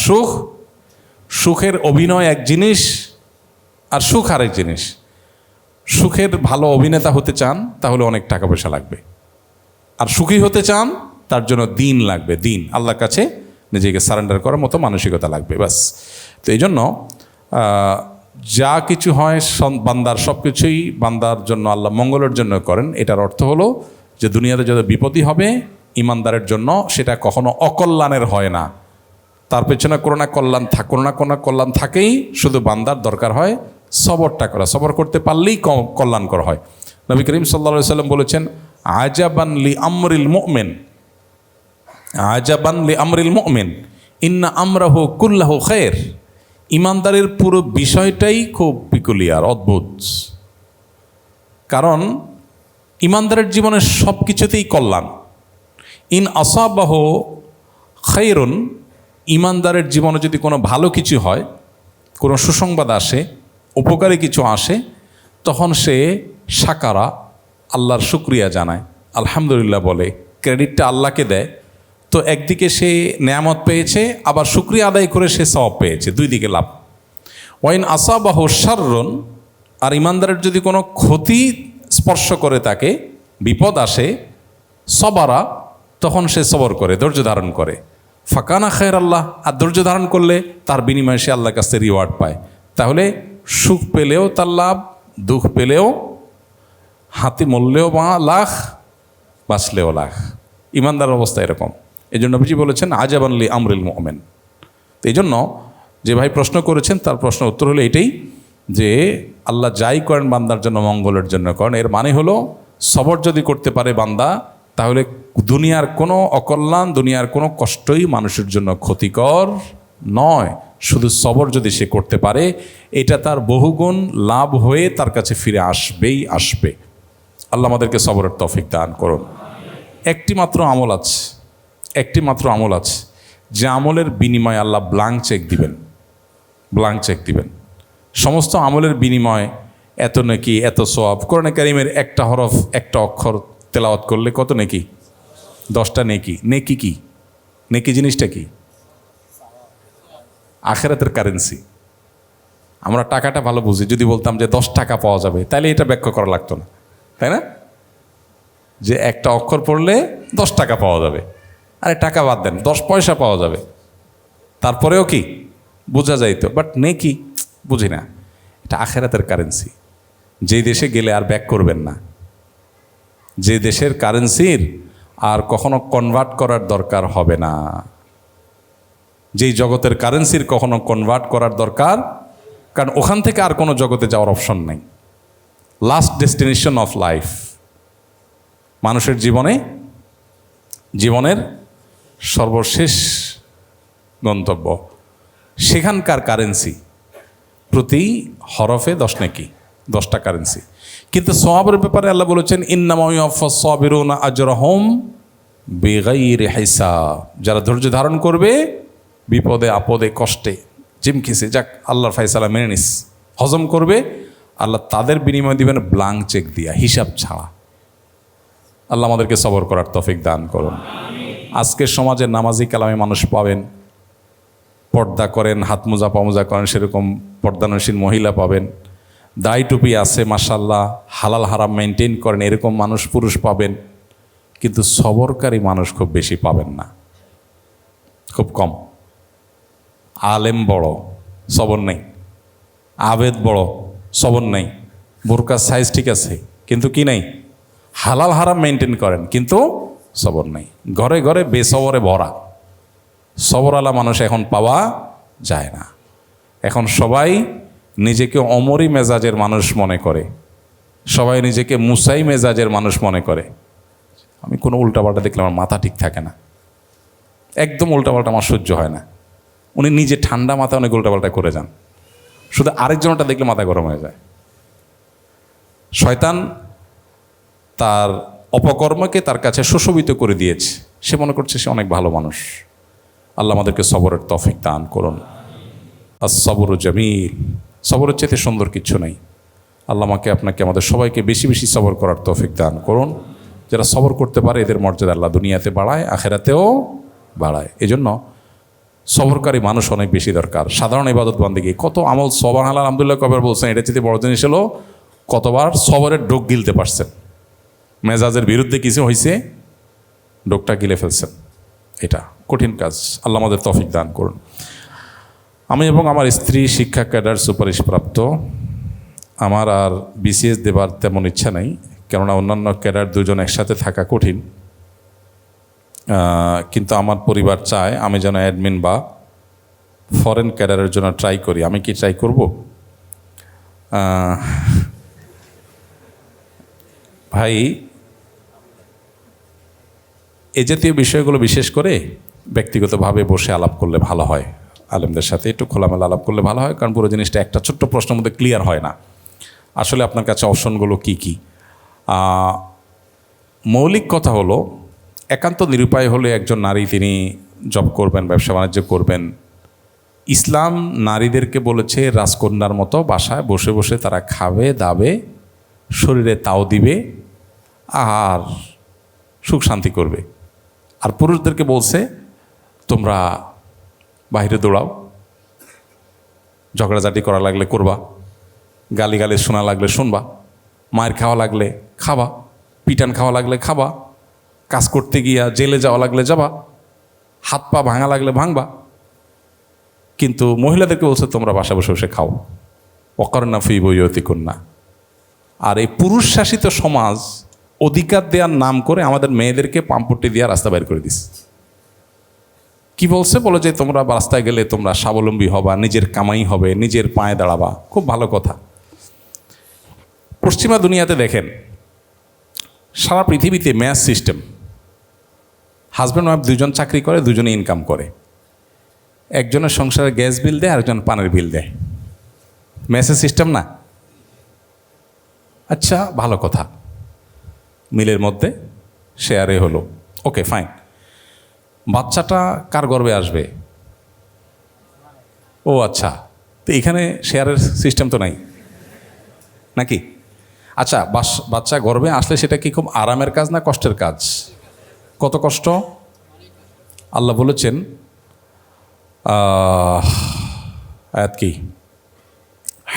সুখের অভিনয় এক জিনিস, আর সুখ আরেক জিনিস। সুখের ভালো অভিনেতা হতে চান তাহলে অনেক টাকা পয়সা লাগবে, আর সুখী হতে চান তার জন্য দিন লাগবে, দিন আল্লাহর কাছে নিজেকে সারেন্ডার করার মতো মানসিকতা লাগবে, বাস। তো এই জন্য যা কিছু হয় বান্দার সব কিছুই বান্দার জন্য আল্লাহ মঙ্গলের জন্য করেন। এটার অর্থ হলো যে দুনিয়াতে যত বিপদই হবে ইমানদারের জন্য সেটা কখনো অকল্যাণের হয় না। তার পেছনে কোনো না কোনো কল্যাণ থাকেই। শুধু বান্দার দরকার হয় সবরটা করা। সবর করতে পারলেই কল্যাণকর হয়। নবী করিম সাল্লাল্লাহু আলাইহি ওয়াসাল্লাম বলেছেন, আজাবান লি আমরিল মুমিন, আজাবান লি আমরিল মুমিন ইন্না আমরাহু কুল্লাহু খায়র। ইমানদারের পুরো বিষয়টাই খুব পিকুলিয়ার, অদ্ভুত। কারণ ইমানদারের জীবনের সব কিছুতেই কল্যাণ। ইন আসাবাহু খায়রুন, ইমানদারের জীবনে যদি কোনো ভালো কিছু হয়, কোনো সুসংবাদ আসে, উপকারী কিছু আসে, তখন সে শাকারা, আল্লাহর শুকরিয়া জানায়, আলহামদুলিল্লাহ বলে, ক্রেডিটটা আল্লাহকে দেয়, তো একদিকে সে নেয়ামত পেয়েছে, আবার শুকরিয়া আদায় করে সে সওয়াব পেয়েছে, দুই দিকে লাভ। ওয়াইন আসাবাহু শাররুন, আর ইমানদারের যদি কোনো ক্ষতি স্পর্শ করে তাকে, বিপদ আসে, সবারা, তখন সে সবর করে, ধৈর্য ধারণ করে। ফাকানা খায়র আল্লাহ, আর ধৈর্য ধারণ করলে তার বিনিময়ে সে আল্লাহর কাছে রিওয়ার্ড পায়। তাহলে সুখ পেলেও তার লাভ, দুঃখ পেলেও, হাতি মরলেও লাখ, বাঁচলেও লাখ। ইমানদার অবস্থা এরকম। এই জন্য নবীজি বলেছেন আজাবান লি আমরিল মুমিন। তো এই জন্য যে ভাই প্রশ্ন করেছেন তার প্রশ্ন উত্তর হলো এটাই যে আল্লাহ যাই করেন বান্দার জন্য মঙ্গলের জন্য করেন। এর মানে হলো সবর যদি করতে পারে বান্দা, তাহলে দুনিয়ার কোনো অকল্যাণ, দুনিয়ার কোনো কষ্টই মানুষের জন্য ক্ষতিকর নয়। শুধু সবর যদি সে করতে পারে, এটা তার বহুগুণ লাভ হয়ে তার কাছে ফিরে আসবেই আসবে। আল্লাহ আমাদেরকে সবরের তৌফিক দান করুন। একটি মাত্র আমল আছে, একটি মাত্র আমল আছে, যে আমলের বিনিময়ে আল্লাহ ব্ল্যাঙ্ক চেক দিবেন, ব্ল্যাঙ্ক চেক দিবেন। সমস্ত আমলের বিনিময়ে এত নেকি, এত সওয়াব। কোরআনে কারীমের একটা হরফ, একটা অক্ষর তেলাওয়াত করলে কত নেকি? 10টা নেকি। নেকি কি? নেকি জিনিসটা কি? আখিরাতের কারেন্সি। আমরা টাকাটা ভালো বুঝি, যদি বলতাম যে 10 টাকা পাওয়া যাবে, তাহলে এটা ব্যাখ্যা করা লাগতো না, তাই না? যে একটা অক্ষর পড়লে 10 টাকা পাওয়া যাবে। আরে টাকা বাদ দেন, 10 পয়সা পাওয়া যাবে, তারপরেও কি বোঝা যাইতো। বাট নেকি বুঝি না। এটা আখিরাতের কারেন্সি, যেই দেশে গেলে আর ব্যাক করবেন না, যে দেশের কারেন্সির আর কখনো কনভার্ট করার দরকার হবে না, যেই জগতের কারেন্সির কখনো কনভার্ট করার দরকার, কারণ ওখান থেকে আর কোনো জগতে যাওয়ার অপশন নেই। লাস্ট ডেস্টিনেশন অফ লাইফ, মানুষের জীবনের সর্বশেষ গন্তব্য, সেখানকার কারেন্সি প্রতি হরফে 10 নেকি, 10টা কারেন্সি। কিন্তু সওয়াবের ব্যাপারে আল্লাহ বলেছেন ইন্নামা ইউওয়াফাস সাবিরুনা আজরাহুম বিগাইরি হিসাব। যারা ধৈর্য ধারণ করবে বিপদে আপদে কষ্টে জিমখিসে, যাক আল্লাহর ফায়সালা মেনে নিস, হজম করবে, আল্লাহ তাদের বিনিময় দিবেন ব্ল্যাঙ্ক চেক দিয়া, হিসাব ছাড়া। আল্লাহ আমাদেরকে সবর করার তৌফিক দান করুন। আজকের সমাজে নামাজি কালামে মানুষ পাবেন, পর্দা করেন, হাত মোজা পামোজা করেন, সেরকম পর্দানসীন মহিলা পাবেন, দাড়ি টুপি আছে মাশাল্লাহ, হালাল হারাম মেনটেন করেন, এরকম মানুষ পুরুষ পাবেন। কিন্তু সবরকারী মানুষ খুব বেশি পাবেন না, খুব কম। আলেম বড়, সবর নেই। আবেদ বড়, সবর নেই। বোরকার সাইজ ঠিক আছে, কিন্তু কি নেই? হালাল হারাম মেনটেন করেন, কিন্তু সবর নেই। ঘরে ঘরে বেসবরে ভরা। সবরওয়ালা মানুষ এখন পাওয়া যায় না। এখন সবাই নিজেকে অমরি মেজাজের মানুষ মনে করে, সবাই নিজেকে মুসাই মেজাজের মানুষ মনে করে। আমি কোনো উল্টাপাল্টা দেখলে আমার মাথা ঠিক থাকে না, একদম উল্টাপাল্টা আমার সহ্য হয় না। উনি নিজে ঠান্ডা মাথা অনেক উল্টাপাল্টা করে যান, শুধু আরেকজনটা দেখলে মাথা গরম হয়ে যায়। শয়তান তার অপকর্মকে তার কাছে সুশোভিত করে দিয়েছে, সে মনে করছে সে অনেক ভালো মানুষ। আল্লাহ আমাদেরকে সবরের তৌফিক দান করুন। আস-সবরু জামিল, সবরের চাইতে সুন্দর কিছু নেই। আল্লাহ আমাকে আপনাকে আমাদের সবাইকে বেশি বেশি সবর করার তৌফিক দান করুন। যারা সবর করতে পারে এদের মর্যাদা আল্লাহ দুনিয়াতে বাড়ায়, আখেরাতেও বাড়ায়। এজন্য সবরকারী মানুষ অনেক বেশি দরকার। সাধারণ ইবাদত বান্দেগী কত আমল, সুবহানাল্লাহ আলহামদুলিল্লাহ কবার বলছেন, এটা চেয়ে বড় জিনিস হলো কতবার সবরের ডোক গিলতে পারছেন। মেজাজের বিরুদ্ধে কিছু হয়েছে, ডোকটা গিলে ফেলছেন, এটা কঠিন কাজ। আল্লাহ আমাদের তৌফিক দান করুন। আমি এবং আমার স্ত্রী শিক্ষা ক্যাডার সুপারিশপ্রাপ্ত। আমার আর বিসিএস দেবার তেমন ইচ্ছা নেই, কেননা অন্যান্য ক্যাডার দুজন একসাথে থাকা কঠিন। কিন্তু আমার পরিবার চায় আমি যেন অ্যাডমিন বা ফরেন ক্যাডারের জন্য ট্রাই করি। আমি কি ট্রাই করব? ভাই, এই জাতীয় বিষয়গুলো বিশেষ করে ব্যক্তিগতভাবে বসে আলাপ করলে ভালো হয়, আলেমদের সাথে একটু খোলামেলা আলাপ করলে ভালো হয়। কারণ পুরো জিনিসটা একটা ছোট্ট প্রশ্নের মধ্যে ক্লিয়ার হয় না। আসলে আপনার কাছে অপশনগুলো কি কি? মৌলিক কথা হলো, একান্ত নিরুপায় হলে একজন নারী তিনি জব করবেন, ব্যবসা বাণিজ্য করবেন। ইসলাম নারীদেরকে বলেছে রাজকন্যার মতো বাসায় বসে বসে তারা খাবে দাবে, শরীরে তাও দিবে, আর সুখ শান্তি করবে। আর পুরুষদেরকে বলছে তোমরা বাইরে দৌড়াও, ঝগড়াঝাটি করা লাগলে করবা, গালিগালি শোনা লাগলে শুনবা, মায়ের খাওয়া লাগলে খাবা, পিটান খাওয়া লাগলে খাবা, কাজ করতে গিয়া জেলে যাওয়া লাগলে যাবা, হাত পা ভাঙা লাগলে ভাঙবা। কিন্তু মহিলাদেরকে বলছে তোমরা বাসা বসে বসে খাও, অকর্ণা ফি বইয়তি কন্যা। আর এই পুরুষ শাসিত সমাজ অধিকার দেওয়ার নাম করে আমাদের মেয়েদেরকে পাম্পটি দিয়ে রাস্তা বের করে দিস। কি বলছে? বলে যে তোমরা রাস্তায় গেলে তোমরা স্বাবলম্বী হবা, নিজের কামাই হবে, নিজের পায়ে দাঁড়াবা। খুব ভালো কথা। পশ্চিমা দুনিয়াতে দেখেন, সারা পৃথিবীতে ম্যাচ সিস্টেম। হাজব্যান্ড ওয়াইফ দুজন চাকরি করে, দুজনে ইনকাম করে, একজনের সংসারে গ্যাস বিল দেয়, আরেকজন পানির বিল দেয়। ম্যাচের সিস্টেম না? আচ্ছা, ভালো কথা, মিলের মধ্যে শেয়ারে হলো, ওকে ফাইন। বাচ্চাটা কার গর্ভে আসবে? ও আচ্ছা, তো এখানে শেয়ারের সিস্টেম তো নাই নাকি? আচ্ছা, বাচ্চা গর্ভে আসলে সেটা কি খুব আরামের কাজ না কষ্টের কাজ? কত কষ্ট! আল্লাহ বলেছেন আয়াত কি,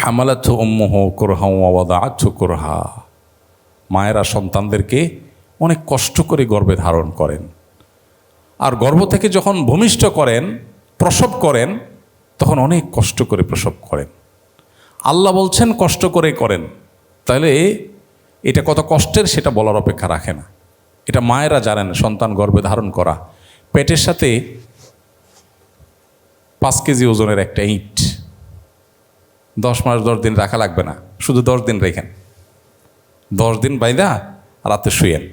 হামালাতহু উম্মুহু কুরহা ওয়া ওয়াদাআতহু কুরহা। মায়েরা সন্তানদেরকে অনেক কষ্ট করে গর্ভে ধারণ করেন, আর গর্ভ থেকে যখন ভূমিষ্ঠ করেন, প্রসব করেন, তখন অনেক কষ্ট করে প্রসব করেন। আল্লাহ বলছেন কষ্ট করে করেন, তাহলে এটা কত কষ্টের সেটা বলার অপেক্ষা রাখে না। এটা মায়েরা জানেন। সন্তান গর্ভে ধারণ করা, পেটের সাথে 5 কেজি ওজনের একটা ইট 10 মাস 10 দিন রাখা লাগবে না, শুধু 10 দিন রেখেন, 10 দিন বাইদা রাতে শুয়েন।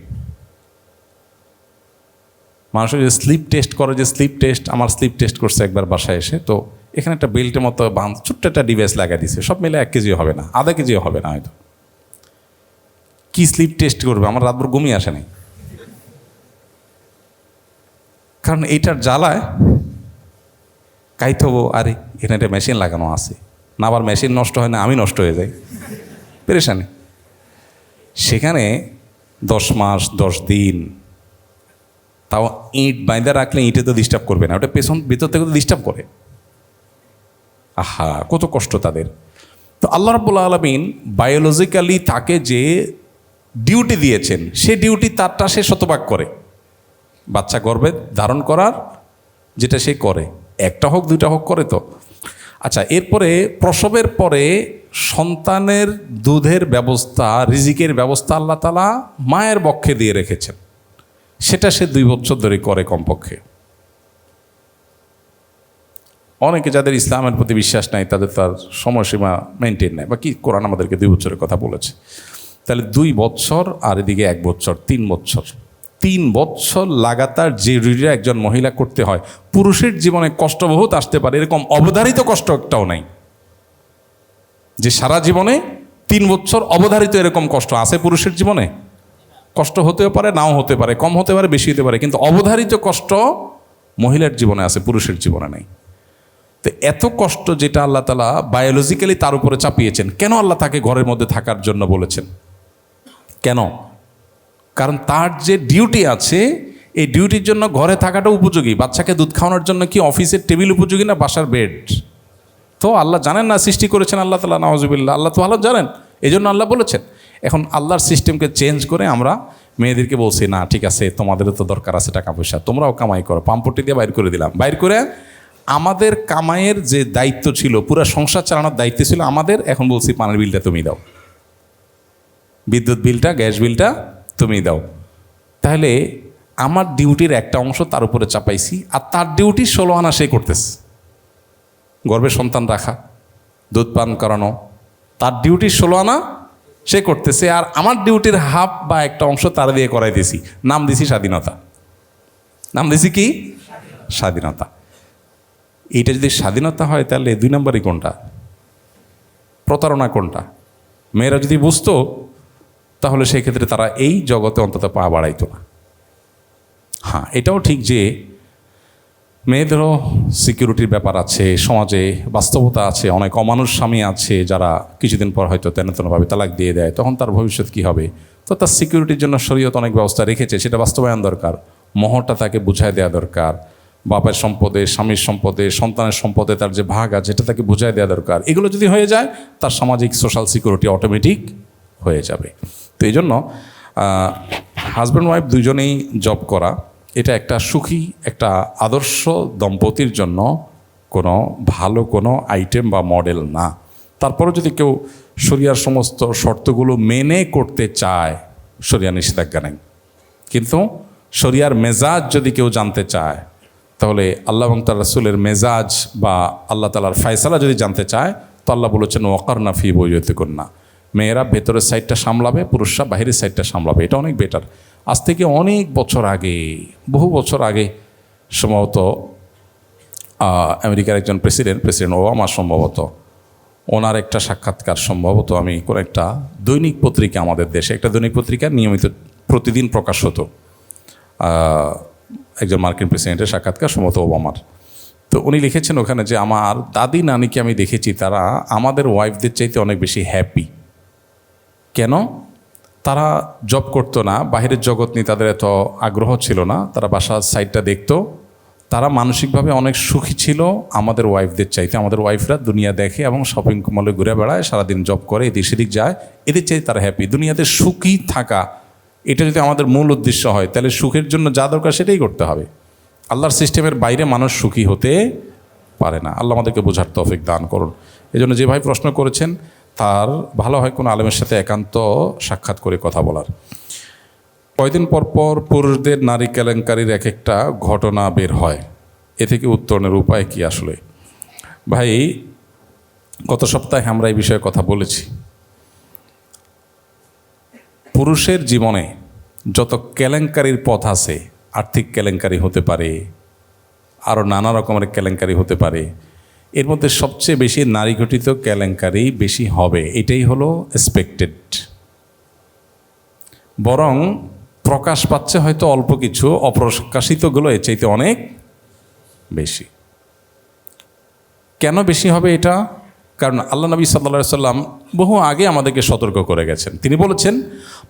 মানুষের যে স্লিপ টেস্ট করে, যে স্লিপ টেস্ট, আমার স্লিপ টেস্ট করছে একবার বাসায় এসে, তো এখানে একটা বেল্টের মতো ছোট্ট একটা ডিভাইস লাগাই দিছে, সব মিলে 1 কেজিও হবে না, আধা কেজিও হবে না হয়তো। কি স্লিপ টেস্ট করবে? আমার রাতভর ঘুমিয়ে আসে নাই, কারণ এইটার জ্বালায় কাইতে হবো। আরে এখানে একটা মেশিন লাগানো আছে না, আবার মেশিন নষ্ট হয় না, আমি নষ্ট হয়ে যাই, পেরেশানি। সেখানে 10 মাস 10 দিন, তাও ইট বাইন্দা রাখলে ইটে তো ডিস্টার্ব করবে না, ওটা ভিতর থেকে তো ডিস্টার্ব করে। আহা, কত কষ্ট তাদের। তো আল্লাহ রাব্বুল আলামিন বায়োলজিক্যালি তাকে যে ডিউটি দিয়েছেন, সে ডিউটি তারটা সে শতভাগ করে। বাচ্চা গর্ভে ধারণ করার যেটা সে করে, একটা হোক দুইটা হোক করে তো। আচ্ছা, এরপরে প্রসবের পরে সন্তানের দুধের ব্যবস্থা, রিজিকের ব্যবস্থা আল্লাহ তাআলা মায়ের বক্ষে দিয়ে রেখেছেন, সেটা সে 2 বছর ধরে করে কমপক্ষে। অনেকে যাদের ইসলামের প্রতি বিশ্বাস নাই, তাদের তার সময়সীমা মেনটেন নেয়, বা কি কোরআন আমাদেরকে 2 বছরের কথা বলেছে। তাহলে 2 বছর আর এদিকে 1 বছর, 3 বছর, 3 বছর লাগাতার যে রুটিটা একজন মহিলা করতে হয়। পুরুষের জীবনে কষ্ট বহুত আসতে পারে, এরকম অবধারিত কষ্ট একটাও নাই যে সারা জীবনে 3 বছর অবধারিত এরকম কষ্ট আছে পুরুষের জীবনে। কষ্ট হতেও পারে, নাও হতে পারে, কম হতে পারে, বেশি হতে পারে, কিন্তু অবধারিত কষ্ট মহিলার জীবনে আছে, পুরুষের জীবনে নেই। তো এত কষ্ট যেটা আল্লাহ তাআলা বায়োলজিক্যালি তার উপরে চাপিয়েছেন, কেন আল্লাহ তাকে ঘরের মধ্যে থাকার জন্য বলেছেন? কেন? কারণ তার যে ডিউটি আছে, এই ডিউটির জন্য ঘরে থাকাটা উপযোগী। বাচ্চাকে দুধ খাওয়ানোর জন্য কি অফিসের টেবিল উপযোগী না বাসার বেড? তো আল্লাহ জানেন না, সৃষ্টি করেছেন আল্লাহ তাআলা, নাউজুবিল্লাহ, আল্লাহ তো ভালো জানেন, এই জন্য আল্লাহ বলেছেন। এখন আল্লাহর সিস্টেমকে চেঞ্জ করে আমরা মেয়েদেরকে বলছি, না ঠিক আছে, তোমাদেরও তো দরকার আছে টাকা পয়সা, তোমরাও কামাই করো, পাম্পটি দিয়ে বাইর করে দিলাম। বাইর করে আমাদের কামাইয়ের যে দায়িত্ব ছিল, পুরো সংসার চালানোর দায়িত্ব ছিল আমাদের, এখন বলছি পানির বিলটা তুমি দাও, বিদ্যুৎ বিলটা, গ্যাস বিলটা তুমি দাও। তাহলে আমার ডিউটির একটা অংশ তার উপরে চাপাইছি, আর তার ডিউটি 16 আনা সে করতেছে। গর্ভে সন্তান রাখা, দুধ পান করানো, তার ডিউটি 16 আনা সে করতেছে, আর আমার ডিউটির হাফ বা একটা অংশ তার দিয়ে করাই দিছি। নাম দিছি স্বাধীনতা। নাম দিছি কি? স্বাধীনতা। এইটা যদি স্বাধীনতা হয়, তাহলে 2 নম্বরই কোনটা? প্রতারণা কোনটা? মেয়েরা যদি বুঝতো, তাহলে সেই ক্ষেত্রে তারা এই জগতে অন্তত পা বাড়াইতো না। হ্যাঁ, এটাও ঠিক যে মেয়েদেরও সিকিউরিটির ব্যাপার আছে, সমাজে বাস্তবতা আছে, অনেক অমানুষ স্বামী আছে যারা কিছুদিন পর হয়তো তেনভাবে তালাক দিয়ে দেয়, তখন তার ভবিষ্যৎ কী হবে। তো তার সিকিউরিটির জন্য শরীয়ত অনেক ব্যবস্থা রেখেছে, সেটা বাস্তবায়ন দরকার। মহরটা তাকে বুঝাই দেওয়া দরকার, বাপের সম্পদে, স্বামীর সম্পদে, সন্তানের সম্পদে তার যে ভাগ আছে এটা তাকে বুঝাই দেওয়া দরকার। এগুলো যদি হয়ে যায় তার সামাজিক সোশ্যাল সিকিউরিটি অটোমেটিক হয়ে যাবে। তো এই জন্য হাজব্যান্ড ওয়াইফ দুজনেই জব করা এটা একটা সুখী, একটা আদর্শ দম্পতির জন্য কোনো ভালো কোনো আইটেম বা মডেল না। তারপরে যদি কেউ শরিয়ার সমস্ত শর্তগুলো মেনে করতে চায়, শরিয়া নিষেধাজ্ঞা নেই। কিন্তু শরিয়ার মেজাজ যদি কেউ জানতে চায়, তাহলে আল্লাহ এবং তার রাসূলের মেজাজ বা আল্লাহ তাআলার ফয়সালা যদি জানতে চায়, তো আল্লাহ বলেছেন ওয়াকারনা ফি বুয়ুতিকুন্না, মেয়েরা ভেতরের সাইডটা সামলাবে, পুরুষরা বাহিরের সাইডটা সামলাবে। এটা অনেক বেটার। আজ থেকে অনেক বছর আগে, বহু বছর আগে সম্ভবত আমেরিকার একজন প্রেসিডেন্ট ওবামা সম্ভবত, ওনার একটা সাক্ষাৎকার সম্ভবত আমি কোনো একটা দৈনিক পত্রিকা, আমাদের দেশে একটা দৈনিক পত্রিকা নিয়মিত প্রতিদিন প্রকাশ হতো, একজন মার্কিন প্রেসিডেন্টের সাক্ষাৎকার সম্ভবত ওবামার। তো উনি লিখেছেন ওখানে যে আমার দাদি নানিকে আমি দেখেছি তারা আমাদের ওয়াইফদের চাইতে অনেক বেশি হ্যাপি। কেন? তারা জব করতো না, বাহিরের জগৎ নিয়ে তাদের এত আগ্রহ ছিল না, তারা বাসার সাইডটা দেখতো, তারা মানসিকভাবে অনেক সুখী ছিল আমাদের ওয়াইফদের চাইতে। আমাদের ওয়াইফরা দুনিয়া দেখে এবং শপিং মলে ঘুরে বেড়ায়, সারাদিন জব করে, এদিক সেদিক যায়, এদের চাইতে তারা হ্যাপি। দুনিয়াতে সুখী থাকা এটা যদি আমাদের মূল উদ্দেশ্য হয়, তাহলে সুখের জন্য যা দরকার সেটাই করতে হবে। আল্লাহর সিস্টেমের বাইরে মানুষ সুখী হতে পারে না। আল্লাহ আমাদেরকে বোঝার তৌফিক দান করুন। এই জন্য যে ভাই প্রশ্ন করেছেন তার ভালো হয় কোনো আলেমের সাথে একান্ত সাক্ষাৎ করে কথা বলার। কয়দিন পর পর পুরুষদের নারী কেলেঙ্কারির এক একটা ঘটনা বের হয়, এ থেকে উত্তরণের উপায় কি আসলে? ভাই, গত সপ্তাহে আমরা এই বিষয়ে কথা বলেছি। পুরুষের জীবনে যত কেলেঙ্কারির পথ আছে, আর্থিক কেলেঙ্কারি হতে পারে, আরও নানা রকমের কেলেঙ্কারি হতে পারে, এর মধ্যে সবচেয়ে বেশি নারী ঘটিত কেলেঙ্কারি বেশি হবে, এটাই হলো এক্সপেক্টেড। বরং প্রকাশ পাচ্ছে হয়তো অল্প কিছু, অপ্রকাশিতগুলো এর চাইতে অনেক বেশি। কেন বেশি হবে এটা? কারণ আল্লাহ নবী সাল্লাল্লাহু আলাইহি সাল্লাম বহু আগে আমাদেরকে সতর্ক করে গেছেন। তিনি বলেছেন,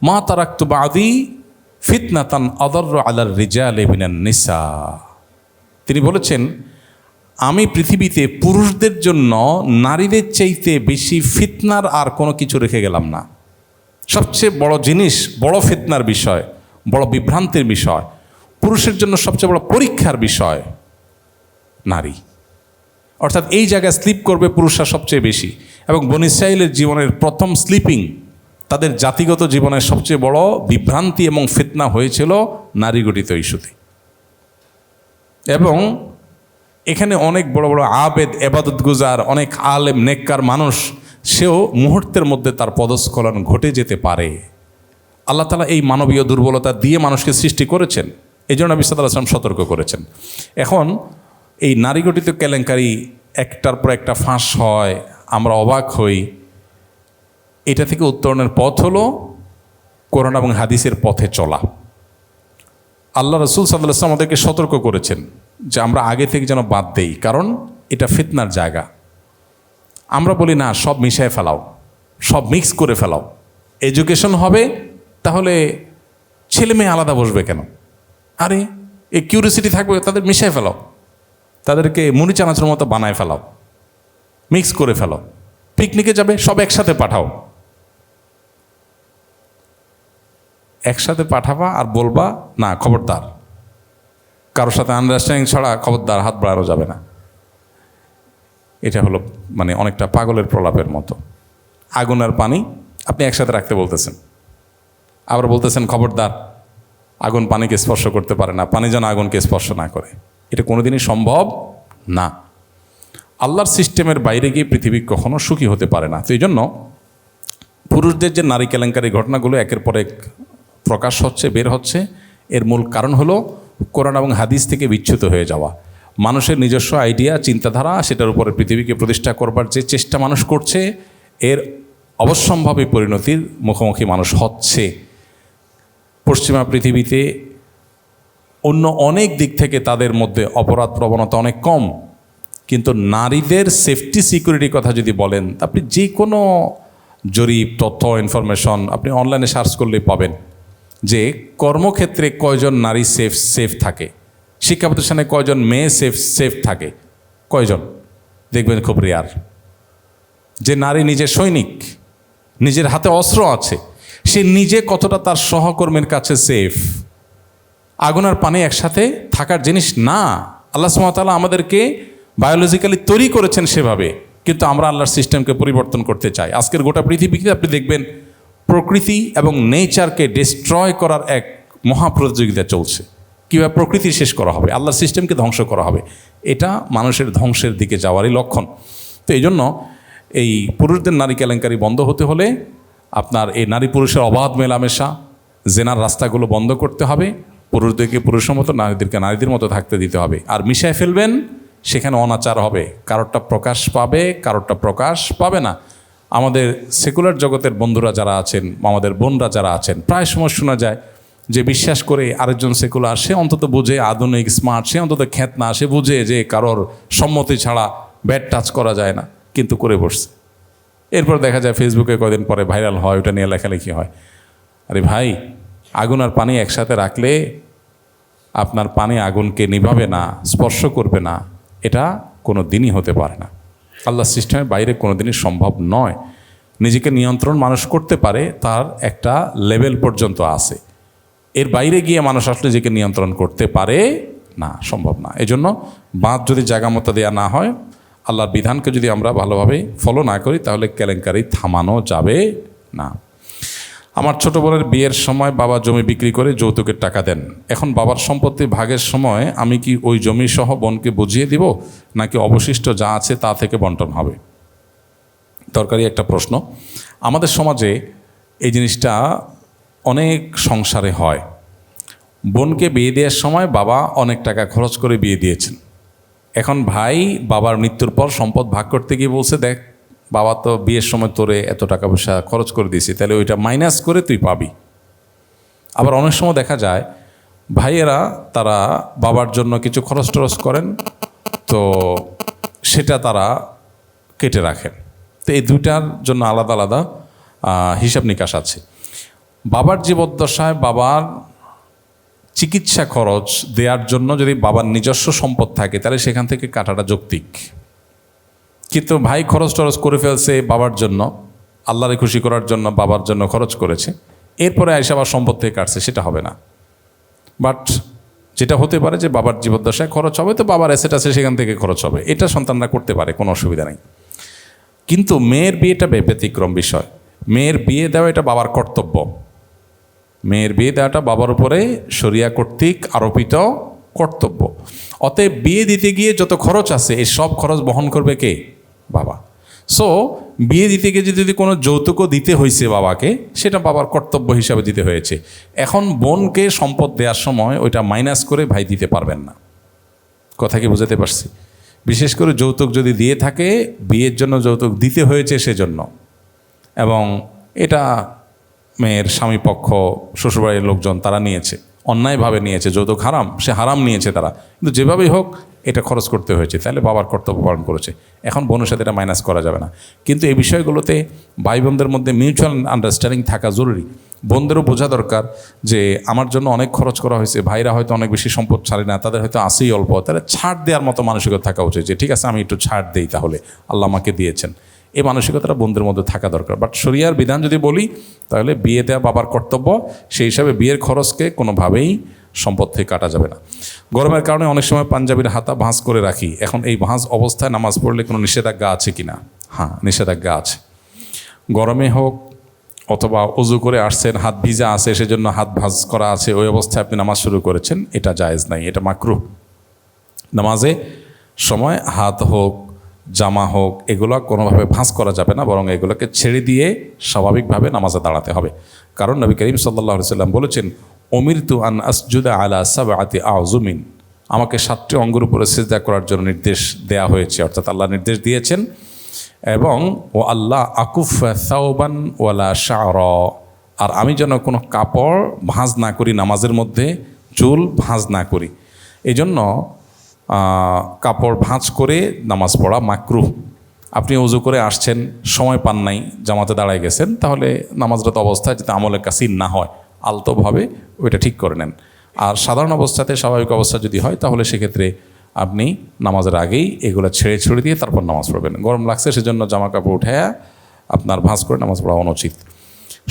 মা তারাকতু বাদি ফিতনাতান আদাররু আলার রিজালি মিনান নিসা। তিনি বলেছেন, আমি পৃথিবীতে পুরুষদের জন্য নারীদের চাইতে বেশি ফিতনার আর কোনো কিছু রেখে গেলাম না। সবচেয়ে বড় জিনিস, বড় ফিতনার বিষয়, বড় বিভ্রান্তির বিষয়, পুরুষের জন্য সবচেয়ে বড় পরীক্ষার বিষয় নারী। অর্থাৎ এই জায়গায় স্লিপ করবে পুরুষরা সবচেয়ে বেশি। এবং বনী ইসরাঈলের জীবনের প্রথম স্লিপিং, তাদের জাতিগত জীবনের সবচেয়ে বড় বিভ্রান্তি এবং ফিতনা হয়েছিল নারী গঠিত ইস্যুতে। এবং এখানে অনেক বড় বড় আবেদ, এবাদত গুজার, অনেক আলেম নেককার মানুষ, সেও মুহূর্তের মধ্যে তার পদস্খলন ঘটে যেতে পারে। আল্লাহ তাআলা এই মানবীয় দুর্বলতা দিয়ে মানুষকে সৃষ্টি করেছেন, এই জন্য নবী সাল্লাল্লাহু আলাইহি ওয়াসাল্লাম সতর্ক করেছেন। এখন এই নারী গঠিত কেলেঙ্কারি একটার পর একটা ফাঁস হয়, আমরা অবাক হই। এটা থেকে উত্তরণের পথ হলো কোরআন এবং হাদিসের পথে চলা। আল্লাহ রাসূল সাল্লাল্লাহু আলাইহি ওয়াসাল্লাম আমাদেরকে সতর্ক করেছেন যে আমরা আগে থেকে যেন বাদ দেই, কারণ এটা ফিতনার জায়গা। আমরা বলি না, সব মিশায় ফেলাও, সব মিক্স করে ফেলাও, এডুকেশন হবে, তাহলে ছেলে মেয়ে আলাদা বসবে কেন? আরে এই কিউরিসিটি থাকবে, তাদের মিশায় ফেলাও, তাদেরকে মুড়ি চানাচুর মতো বানায় ফেলাও, মিক্স করে ফেলাও, পিকনিকে যাবে সব একসাথে পাঠাও। একসাথে পাঠাবা আর বলবা না খবরদার, কারোর সাথে আন্ডারস্ট্যান্ডিং ছাড়া খবরদার হাত বাড়ানো যাবে না। এটা হলো মানে অনেকটা পাগলের প্রলাপের মতো। আগুন আর পানি আপনি একসাথে রাখতে বলতেছেন, আবার বলতেছেন খবরদার আগুন পানিকে স্পর্শ করতে পারে না, পানি যেন আগুনকে স্পর্শ না করে। এটা কোনোদিনই সম্ভব না। আল্লাহর সিস্টেমের বাইরে গিয়ে পৃথিবী কখনো সুখী হতে পারে না। তো এই জন্য পুরুষদের যে নারী কেলেঙ্কারি ঘটনাগুলো একের পর এক প্রকাশ হচ্ছে, বের হচ্ছে, এর মূল কারণ হলো কোরআন এবং হাদিস থেকে বিচ্যুত হয়ে যাওয়া। মানুষের নিজস্ব আইডিয়া, চিন্তাধারা, সেটার উপরে পৃথিবীকে প্রতিষ্ঠা করবার যে চেষ্টা মানুষ করছে, এর অবশ্যম্ভাবী পরিণতির মুখোমুখি মানুষ হচ্ছে। পশ্চিমা পৃথিবীতে অন্য অনেক দিক থেকে তাদের মধ্যে অপরাধ প্রবণতা অনেক কম। কিন্তু নারীদের সেফটি সিকিউরিটির কথা যদি বলেন, আপনি যে কোনো জরিপ, তথ্য, ইনফরমেশন আপনি অনলাইনে সার্চ করলেই পাবেন যে কর্মক্ষেত্রে কয়জন নারী সেফ থাকে, শিক্ষা প্রতিষ্ঠানে কয়জন মেয়ে সেফ থাকে, কয়জন দেখবেন খুব রেয়ার। যে নারী নিজের সৈনিক, নিজের হাতে অস্ত্র আছে, সে নিজে কতটা তার সহকর্মীর কাছে সেফ। আগুন আর পানি একসাথে থাকার জিনিস না। আল্লাহ সুবহানাহু ওয়া তাআলা আমাদেরকে বায়োলজিক্যালি তৈরি করেছেন সেভাবে, কিন্তু আমরা আল্লাহর সিস্টেমকে পরিবর্তন করতে চাই। আজকের গোটা পৃথিবীতে আপনি দেখবেন প্রকৃতি এবং নেচারকে ডিস্ট্রয় করার এক মহাপ্রতিযোগিতা চলছে। কীভাবে প্রকৃতি শেষ করা হবে, আল্লাহর সিস্টেমকে ধ্বংস করা হবে, এটা মানুষের ধ্বংসের দিকে যাওয়ারই লক্ষণ। তো এই জন্য এই পুরুষদের নারী কেলেঙ্কারি বন্ধ হতে হলে আপনার এই নারী পুরুষের অবাধ মেলামেশা, জেনার রাস্তাগুলো বন্ধ করতে হবে। পুরুষদেরকে পুরুষের মতো, নারীদেরকে নারীদের মতো থাকতে দিতে হবে। আর মিশায় ফেলবেন, সেখানে অনাচার হবে, কারোরটা প্রকাশ পাবে, কারোরটা প্রকাশ পাবে না। আমাদের সেকুলার জগতের বন্ধুরা যারা আছেন, আমাদের বোনরা যারা আছেন, প্রায় সময় শোনা যায় যে বিশ্বাস করে আরেকজন সেকুলার, সে অন্তত বুঝে, আধুনিক স্মার্ট, সে অন্তত খ্যাত না, সে বুঝে যে কারোর সম্মতি ছাড়া ব্যাড টাচ করা যায় না, কিন্তু করে বসছে। এরপর দেখা যায় ফেসবুকে কয়দিন পরে ভাইরাল হয়, ওটা নিয়ে লেখালেখি হয়। আরে ভাই, আগুন আর পানি একসাথে রাখলে আপনার পানি আগুনকে নিভাবে না, স্পর্শ করবে না, এটা কোনো দিনই হতে পারে না। আল্লাহ সিস্টেমের বাইরে কোনো দিনই সম্ভব নয়। নিজেকে নিয়ন্ত্রণ মানুষ করতে পারে, তার একটা লেভেল পর্যন্ত আছে। এর বাইরে গিয়ে মানুষ আসলে নিজেকে নিয়ন্ত্রণ করতে পারে না, সম্ভব না। এজন্য বাঁধ যদি জায়গা মতো দেওয়া না হয়, আল্লাহর বিধানকে যদি আমরা ভালোভাবে ফলো না করি, তাহলে কেলেঙ্কারি থামানো যাবে না। আমার ছোট বোনের বিয়ের সময় বাবা জমি বিক্রি করে যৌতুকের টাকা দেন। এখন বাবার সম্পত্তি ভাগের সময় আমি কি ওই জমি সহ বোনকে বুঝিয়ে দিব, নাকি অবশিষ্ট যা আছে তা থেকে বন্টন হবে? দরকারি একটা প্রশ্ন। আমাদের সমাজে এই জিনিসটা অনেক সংসারে হয়। বোনকে বিয়ে দেওয়ার সময় বাবা অনেক টাকা খরচ করে বিয়ে দিয়েছেন। এখন ভাই বাবার মৃত্যুর পর সম্পদ ভাগ করতে গিয়ে বলছে, দেখ বাবা তো বিয়ের সময় তোরে এত টাকা পয়সা খরচ করে দিয়েছি, তাহলে ওইটা মাইনাস করে তুই পাবি। আবার অনেক সময় দেখা যায় ভাইয়েরা তারা বাবার জন্য কিছু খরচ টরচ করেন, তো সেটা তারা কেটে রাখেন। তো এই দুইটার জন্য আলাদা আলাদা হিসাব নিকাশ আছে। বাবার জীবদ্দশায় বাবার চিকিৎসা খরচ দেওয়ার জন্য যদি বাবার নিজস্ব সম্পদ থাকে, তাহলে সেখান থেকে কাটাটা যৌক্তিক। কিন্তু ভাই খরচ টরচ করে ফেলছে বাবার জন্য, আল্লাহরে খুশি করার জন্য বাবার জন্য খরচ করেছে, এরপরে আইসা আবার সম্পদ থেকে কাটছে, সেটা হবে না। বাট যেটা হতে পারে যে বাবার জীবদ্দশায় খরচ হবে, তো বাবার অ্যাসেট আছে সেখান থেকে খরচ হবে, এটা সন্তানরা করতে পারে, কোনো অসুবিধা নেই। কিন্তু মেয়ের বিয়েটা ব্যতিক্রম বিষয়। মেয়ের বিয়ে দেওয়া এটা বাবার কর্তব্য। মেয়ের বিয়ে দেওয়াটা বাবার উপরে শরিয়া কর্তৃক আরোপিত কর্তব্য। অতএব বিয়ে দিতে গিয়ে যত খরচ আছে, এই সব খরচ বহন করবে কে? বাবা। সো বিয়ে দিতে গিয়ে যদি কোনো যৌতুকও দিতে হয়েছে বাবাকে, সেটা বাবার কর্তব্য হিসাবে দিতে হয়েছে। এখন বোনকে সম্পদ দেওয়ার সময় ওইটা মাইনাস করে ভাই দিতে পারবেন না। কথা কি বুঝাতে পারছি? বিশেষ করে যৌতুক যদি দিয়ে থাকে, বিয়ের জন্য যৌতুক দিতে হয়েছে সেজন্য, এবং এটা মেয়ের স্বামী পক্ষ, শ্বশুরবাড়ির লোকজন তারা নিয়েছে, অন্যায়ভাবে নিয়েছে, যৌতুক হারাম, সে হারাম নিয়েছে তারা, কিন্তু যেভাবেই হোক এটা খরচ করতে হয়েছে, তাহলে বাবার কর্তব্য পালন করেছে। এখন বোনের সাথে এটা মাইনাস করা যাবে না। কিন্তু এই বিষয়গুলোতে ভাই বোনদের মধ্যে মিউচুয়াল আন্ডারস্ট্যান্ডিং থাকা জরুরি। বোনদেরও বোঝা দরকার যে আমার জন্য অনেক খরচ করা হয়েছে, ভাইরা হয়তো অনেক বেশি সম্পদ ছাড়ে না, তাদের হয়তো আসেই অল্প, তাহলে ছাড় দেওয়ার মতো মানসিকতা থাকা উচিত, যে ঠিক আছে আমি একটু ছাড় দেই, তাহলে আল্লাহ আমাকে দিয়েছেন, এই মানসিকতাটা বোনদের মধ্যে থাকা দরকার। বাট শরিয়ার বিধান যদি বলি, তাহলে বিয়ে দেওয়া বাবার কর্তব্য, সেই হিসাবে বিয়ের খরচকে কোনোভাবেই সম্পদ থেকে কাটা যাবে না। গরমের কারণে অনেক সময় পাঞ্জাবির হাতা ভাঁজ করে রাখি। এখন এই ভাঁজ অবস্থায় নামাজ পড়লে কোনো নিষেধাজ্ঞা আছে কি না? হ্যাঁ, নিষেধাজ্ঞা আছে। গরমে হোক অথবা অজু করে আসছেন, হাত ভিজা আছে, সেজন্য হাত ভাঁজ করা আছে, ওই অবস্থায় আপনি নামাজ শুরু করেছেন, এটা জায়েজ নাই, এটা মাকরুহ। নামাজে সময় হাত হোক, জামা হোক, এগুলো কোনোভাবে ভাঁজ করা যাবে না, বরং এগুলোকে ছেড়ে দিয়ে স্বাভাবিকভাবে নামাজে দাঁড়াতে হবে। কারণ নবী করিম সাল্লাল্লাহু আলাইহি ওয়াসাল্লাম বলেছেন, উমিরতু আন আসজুদা আলা সাবআতি আযুমিন, আমাকে 7টি অঙ্গের উপরে সিজদা করার জন্য নির্দেশ দেয়া হয়েছে, অর্থাৎ আল্লাহ নির্দেশ দিয়েছেন। এবং ও আল্লাহ আকুফা সাওবান ওয়ালা শা'রা, আর আমি যেন কোনো কাপড় ভাঁজ না করি নামাজের মধ্যে, চুল ভাঁজ না করি। এই জন্য কাপড় ভাঁজ করে নামাজ পড়া মাকরুহ। আপনি ওযু করে আসছেন, সময় পান নাই, জামাতে দাঁড়ায় গেছেন, তাহলে নামাজরত অবস্থায় যাতে আমলের কাসির না হয় আলতোভাবে ওইটা ঠিক করে নেন। আর সাধারণ অবস্থাতে, স্বাভাবিক অবস্থা যদি হয়, তাহলে সেক্ষেত্রে আপনি নামাজের আগেই এগুলো ছেড়ে দিয়ে তারপর নামাজ পড়বেন। গরম লাগছে সেজন্য জামা কাপড় উঠে আপনার ভাঁজ করে নামাজ পড়া অনুচিত।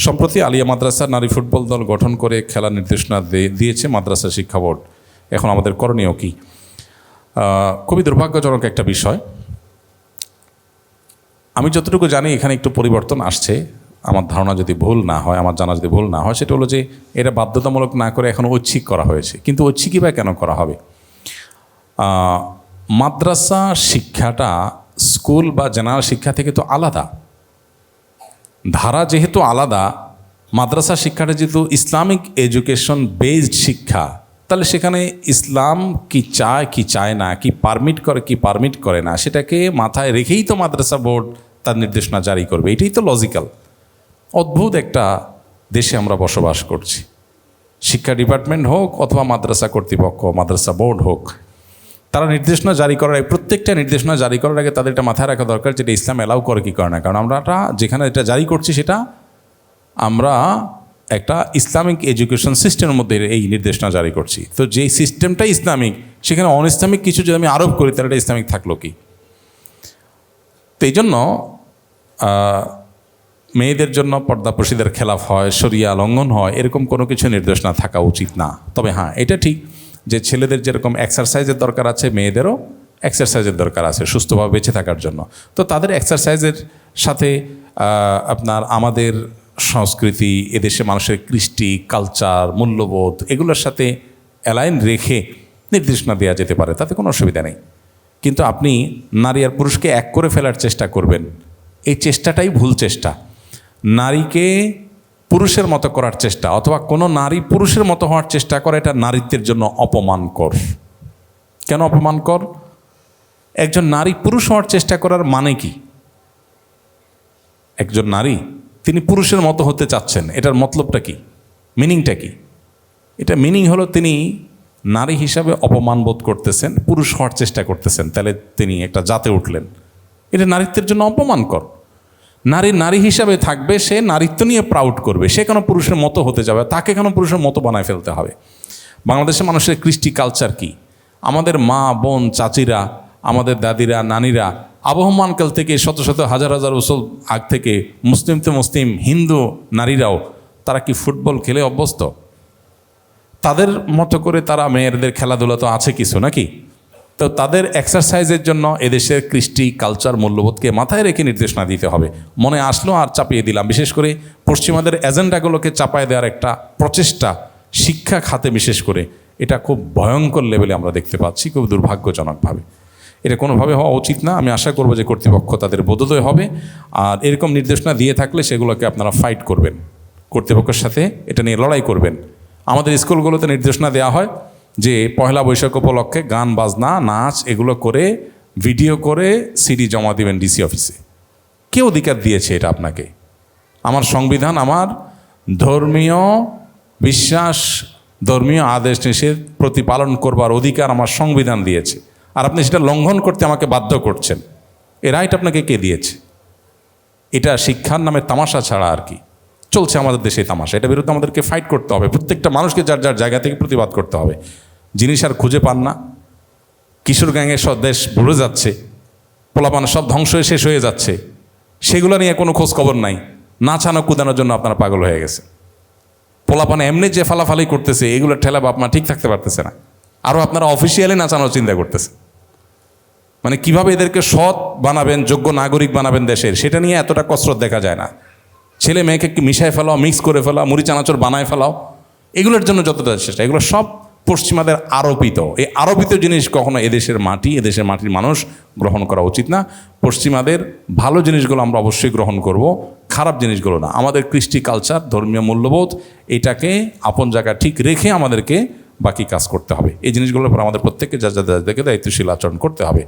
সম্প্রতি আলিয়া মাদ্রাসার নারী ফুটবল দল গঠন করে খেলার নির্দেশনা দিয়েছে মাদ্রাসা শিক্ষা বোর্ড। এখন আমাদের করণীয় কি? খুবই দুর্ভাগ্যজনক একটা বিষয়। আমি যতটুকু জানি এখানে একটু পরিবর্তন আসছে, আমার ধারণা যদি ভুল না হয়, আমার জানা যদি ভুল না হয়, সেটা হলো যে এটা বাধ্যতামূলক না করে এখন ঐচ্ছিক করা হয়েছে। কিন্তু ঐচ্ছিকই বা কেন করা হবে? মাদ্রাসা শিক্ষাটা স্কুল বা জেনারেল শিক্ষা থেকে তো আলাদা, ধারা যেহেতু আলাদা। মাদ্রাসা শিক্ষাটা যেহেতু ইসলামিক এডুকেশন বেসড শিক্ষা, তাহলে সেখানে ইসলাম কি চায় কি চায় না, কি পারমিট করে কি পারমিট করে না, সেটাকে মাথায় রেখেই তো মাদ্রাসা বোর্ড তার নির্দেশনা জারি করবে। এটাই তো লজিক্যাল। অদ্ভুত একটা দেশে আমরা বসবাস করছি। শিক্ষা ডিপার্টমেন্ট হোক অথবা মাদ্রাসা কর্তৃপক্ষ, মাদ্রাসা বোর্ড হোক, তারা নির্দেশনা জারি করার আগে, প্রত্যেকটা নির্দেশনা জারি করার আগে তাদের এটা মাথায় রাখা দরকার যেটা ইসলাম অ্যালাউ করে কি করে না। কারণ আমরা যেখানে এটা জারি করছি সেটা আমরা একটা ইসলামিক এডুকেশন সিস্টেমের মধ্যে এই নির্দেশনা জারি করছি। তো যেই সিস্টেমটা ইসলামিক, সেখানে অন ইসলামিক কিছু যদি আমি আরোপ করি তাহলে এটা ইসলামিক থাকলো কি? তো এই জন্য মেয়েদের জন্য পর্দাপ্রসীদের খেলাফ হয়, শরিয়া লঙ্ঘন হয়, এরকম কোনো কিছু নির্দেশনা থাকা উচিত না। তবে হ্যাঁ, এটা ঠিক যে ছেলেদের যেরকম এক্সারসাইজের দরকার আছে, মেয়েদেরও এক্সারসাইজের দরকার আছে সুস্থভাবে বেঁচে থাকার জন্য। তো তাদের এক্সারসাইজের সাথে আপনার আমাদের সংস্কৃতি, এদেশে মানুষের কৃষ্টি, কালচার, মূল্যবোধ, এগুলোর সাথে অ্যালাইন রেখে নির্দেশনা দেওয়া যেতে পারে, তাতে কোনো অসুবিধা নেই। কিন্তু আপনি নারী আর পুরুষকে এক করে ফেলার চেষ্টা করবেন, এই চেষ্টাটাই ভুল চেষ্টা। নারীকে পুরুষের মতো করার চেষ্টা অথবা কোনো নারী পুরুষের মতো হওয়ার চেষ্টা করে, এটা নারীত্বের জন্য অপমানকর। কেন অপমানকর? একজন নারী পুরুষ হওয়ার চেষ্টা করার মানে কি? একজন নারী তিনি পুরুষের মতো হতে চাচ্ছেন, এটার মতলবটা কি, মিনিংটা কি? এটা মিনিং হলো তিনি নারী হিসাবে অপমান বোধ করতেছেন, পুরুষ হওয়ার চেষ্টা করতেছেন, তাহলে তিনি একটা জাতে উঠলেন। এটা নারীত্বের জন্য অপমানকর। নারী নারী হিসাবে থাকবে, সে নারীত্ব নিয়ে প্রাউড করবে, সে কেন পুরুষের মতো হতে যাবে, তাকে কেন পুরুষের মতো বানায় ফেলতে হবে? বাংলাদেশের মানুষের কৃষ্টি কালচার কি? আমাদের মা, বোন, চাচিরা, আমাদের দাদিরা, নানিরা আবহমানকাল থেকে শত শত হাজার হাজার বছর আগ থেকে মুসলিম তো মুসলিম, হিন্দু নারীরাও তারা কি ফুটবল খেলে অভ্যস্ত? তাদের মতো করে তারা মেয়েদের খেলাধুলা তো আছে কিছু নাকি? তো তাদের এক্সারসাইজের জন্য এদেশের কৃষ্টি কালচার মূল্যবোধকে মাথায় রেখে নির্দেশনা দিতে হবে। মনে আসলো আর চাপিয়ে দিলাম। বিশেষ করে পশ্চিমাদের এজেন্ডাগুলোকে চাপায় দেওয়ার একটা প্রচেষ্টা শিক্ষা খাতে বিশেষ করে, এটা খুব ভয়ঙ্কর লেভেলে আমরা দেখতে পাচ্ছি, খুব দুর্ভাগ্যজনকভাবে। এটা কোনোভাবে হওয়া উচিত না। আমি আশা করব যে কর্তৃপক্ষ তাদের বোধোদয় হবে, আর এরকম নির্দেশনা দিয়ে থাকলে সেগুলোকে আপনারা ফাইট করবেন, কর্তৃপক্ষের সাথে এটা নিয়ে লড়াই করবেন। আমাদের স্কুলগুলোতে নির্দেশনা দেওয়া হয় যে পয়লা বৈশাখ উপলক্ষে গান বাজনা নাচ এগুলো করে ভিডিও করে সিডি জমা দিবেন ডিসি অফিসে। কে অধিকার দিয়েছে এটা আপনাকে? আমার সংবিধান আমার ধর্মীয় বিশ্বাস, ধর্মীয় আদেশ নিষেধ প্রতিপালন করবার অধিকার আমার সংবিধান দিয়েছে, আর আপনি সেটা লঙ্ঘন করতে আমাকে বাধ্য করছেন। এ রাইট আপনাকে কে দিয়েছে? এটা শিক্ষার নামে তামাশা ছাড়া আর কি চলছে আমাদের দেশে তামাশা। এটার বিরুদ্ধে আমাদেরকে ফাইট করতে হবে, প্রত্যেকটা মানুষকে যার যার জায়গা থেকে প্রতিবাদ করতে হবে। জিনিস আর খুঁজে পান না, কিশোর গ্যাংয়ের সব দেশ ভরে যাচ্ছে, পোলাপান সব ধ্বংস হয়ে শেষ হয়ে যাচ্ছে, সেগুলো নিয়ে কোনো খোঁজ খবর নাই। নাচানো কুদানোর জন্য আপনারা পাগল হয়ে গেছে। পোলাপানে এমনি যে ফালাফালি করতেছে, এগুলো ঠেলা বাপ মা ঠিক থাকতে পারতেছে না, আরও আপনারা অফিসিয়ালি নাচানোর চিন্তা করতেছে। মানে কিভাবে এদেরকে সৎ বানাবেন, যোগ্য নাগরিক বানাবেন দেশের, সেটা নিয়ে এতটা কসরত দেখা যায় না। ছেলে মেয়েকে মিশায় ফেলাও, মিক্স করে ফেলাও, মুড়ি চানাচুর বানায় ফেলাও, এগুলোর জন্য যতটা চেষ্টা, এগুলো সব পশ্চিমাদের আরোপিত। এই আরোপিত জিনিস কখনো এদেশের মাটির মানুষ গ্রহণ করা উচিত না। পশ্চিমাদের ভালো জিনিসগুলো আমরা অবশ্যই গ্রহণ করব, খারাপ জিনিসগুলো না। আমাদের কৃষ্টি কালচার, ধর্মীয় মূল্যবোধ, এটাকে আপন জায়গা ঠিক রেখে আমাদেরকে বাকি কাজ করতে হবে। এই জিনিসগুলোর উপর আমাদের প্রত্যেককে যাদেরকে দায়িত্বশীল আচরণ করতে হবে।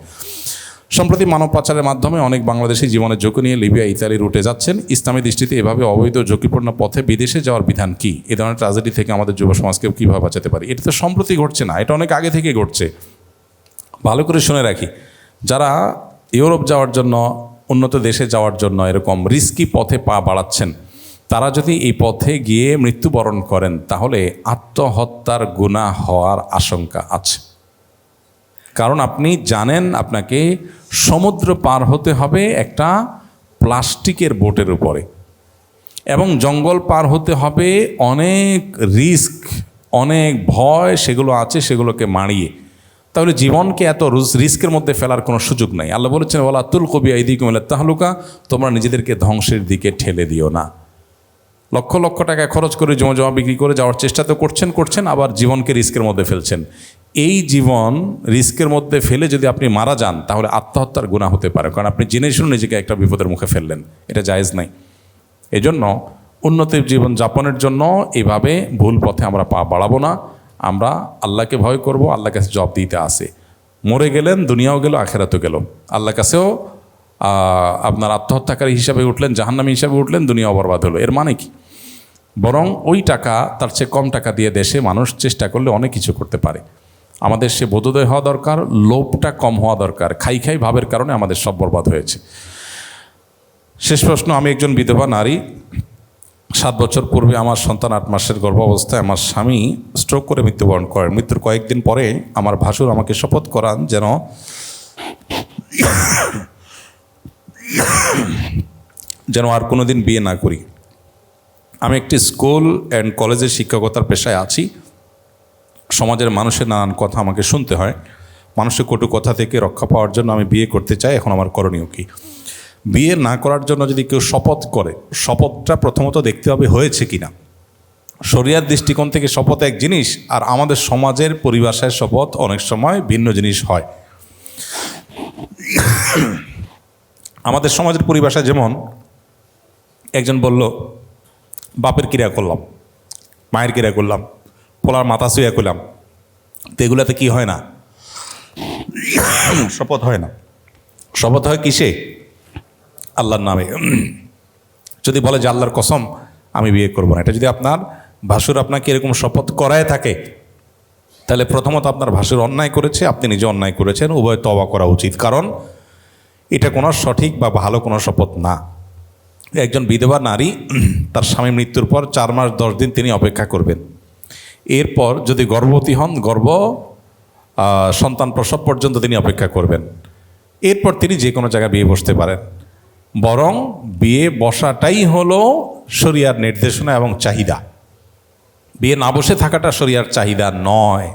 সম্প্রতি মানব পাচারের মাধ্যমে অনেক বাংলাদেশি জীবনের ঝুঁকি নিয়ে লিবিয়া ইতালি রুটে যাচ্ছেন। ইসলামী দৃষ্টিতে এভাবে অবৈধ ঝুঁকিপূর্ণ পথে বিদেশে যাওয়ার বিধান কি? এ ধরনের ট্র্যাজেডি থেকে আমাদের যুব সমাজকে কীভাবে বাঁচাতে পারি? এটা তো সম্প্রতি ঘটছে না, এটা অনেক আগে থেকে ঘটছে। ভালো করে শুনে রাখি, যারা ইউরোপ যাওয়ার জন্য, উন্নত দেশে যাওয়ার জন্য এরকম রিস্কি পথে পা বাড়াচ্ছেন, তারা যদি এই পথে গিয়ে মৃত্যুবরণ করেন তাহলে আত্মহত্যার গুনাহ হওয়ার আশঙ্কা আছে। কারণ আপনি জানেন আপনাকে সমুদ্র পার হতে হবে একটা প্লাস্টিকের বোটের উপরে, এবং জঙ্গল পার হতে হবে অনেক রিস্ক, অনেক ভয় সেগুলো আছে, সেগুলোকে মাড়িয়ে। তাহলে জীবনকে এত রিস্কের মধ্যে ফেলার কোনো সুযোগ নাই। আল্লাহ বলেছেন, ওয়ালা তুলকু বিআইদিকুম ইলা তাহলুকা, তোমরা নিজেদেরকে ধ্বংসের দিকে ঠেলে দিও না। লক্ষ লক্ষ টাকা খরচ করে জমা বিক্রি করে যাওয়ার চেষ্টা তো করছেন, আবার জীবনকে রিস্কের মধ্যে ফেলছেন। এই জীবন রিস্কের মধ্যে ফেলে যদি আপনি মারা যান তাহলে আত্মহত্যার গুনাহ হতে পারে, কারণ আপনি জেনে শুনে নিজেকে একটা বিপদের মুখে ফেললেন। এটা জায়েজ নাই। এজন্য উন্নতি জীবন যাপনের জন্য এভাবে ভুল পথে আমরা পা বাড়াবো না। আমরা আল্লাহকে ভয় করব, আল্লাহর কাছে জবাব দিতে আসে। মরে গেলেন, দুনিয়াও গেল, আখেরাতও গেল। আল্লাহর কাছেও আপনার আত্মহত্যাকারী হিসাবে উঠলেন, জাহান্নামী হিসাবে উঠলেন, দুনিয়াও বরবাদ হলো। এর মানে কি? বরং ওই টাকা, তার চেয়ে কম টাকা দিয়ে দেশে মানুষ চেষ্টা করলে অনেক কিছু করতে পারে। আমাদের সে বোধোদয় হওয়া দরকার, লোভটা কম হওয়া দরকার। খাই ভাবের কারণে আমাদের সব বরবাদ হয়েছে। শেষ প্রশ্ন, আমি একজন বিধবা নারী। 7 বছর পূর্বে আমার সন্তান 8 মাসের গর্ভাবস্থায় আমার স্বামী স্ট্রোক করে মৃত্যুবরণ করেন। মৃত্যুর কয়েকদিন পরে আমার ভাসুর আমাকে শপথ করান যেন আর কোনোদিন বিয়ে না করি। আমি একটি স্কুল অ্যান্ড কলেজের শিক্ষকতার পেশায় আছি। সমাজের মানুষের নানান কথা আমাকে শুনতে হয়। মানুষের কটু কথা থেকে রক্ষা পাওয়ার জন্য আমি বিয়ে করতে চাই। এখন আমার করণীয় কি? বিয়ে না করার জন্য যদি কেউ শপথ করে, শপথটা প্রথমত দেখতে হবে হয়েছে কিনা। শরিয়ার দৃষ্টিকোণ থেকে শপথ এক জিনিস, আর আমাদের সমাজের পরিভাষায় শপথ অনেক সময় ভিন্ন জিনিস হয়। আমাদের সমাজের পরিভাষায় যেমন একজন বলল, বাপের ক্রিয়া করলাম, মায়ের ক্রিয়া করলাম, পোলার মাথা শুয়ে করলাম, তো এগুলাতে কি হয় না? শপথ হয় না। শপথ হয় কিসে? আল্লাহর নামে। যদি বলে যে আল্লাহর কসম আমি বিয়ে করব না, এটা যদি আপনার ভাসুর আপনাকে এরকম শপথ করায় থাকে, তাহলে প্রথমত আপনার ভাসুর অন্যায় করেছে, আপনি নিজে অন্যায় করেছেন। উভয় তওবা করা উচিত, কারণ এটা কোনো সঠিক বা ভালো কোনো শপথ না। একজন বিধবা নারী তার স্বামী মৃত্যুর পর 4 মাস 10 দিন তিনি অপেক্ষা করবেন। এরপর যদি গর্ভবতী হন, সন্তান প্রসব পর্যন্ত তিনি অপেক্ষা করবেন। এরপর তিনি যে কোনো জায়গায় বিয়ে বসতে পারেন। বরং বিয়ে বসাটাই হলো শরিয়ার নির্দেশনা এবং চাহিদা। বিয়ে না বসে থাকাটা শরিয়ার চাহিদা নয়।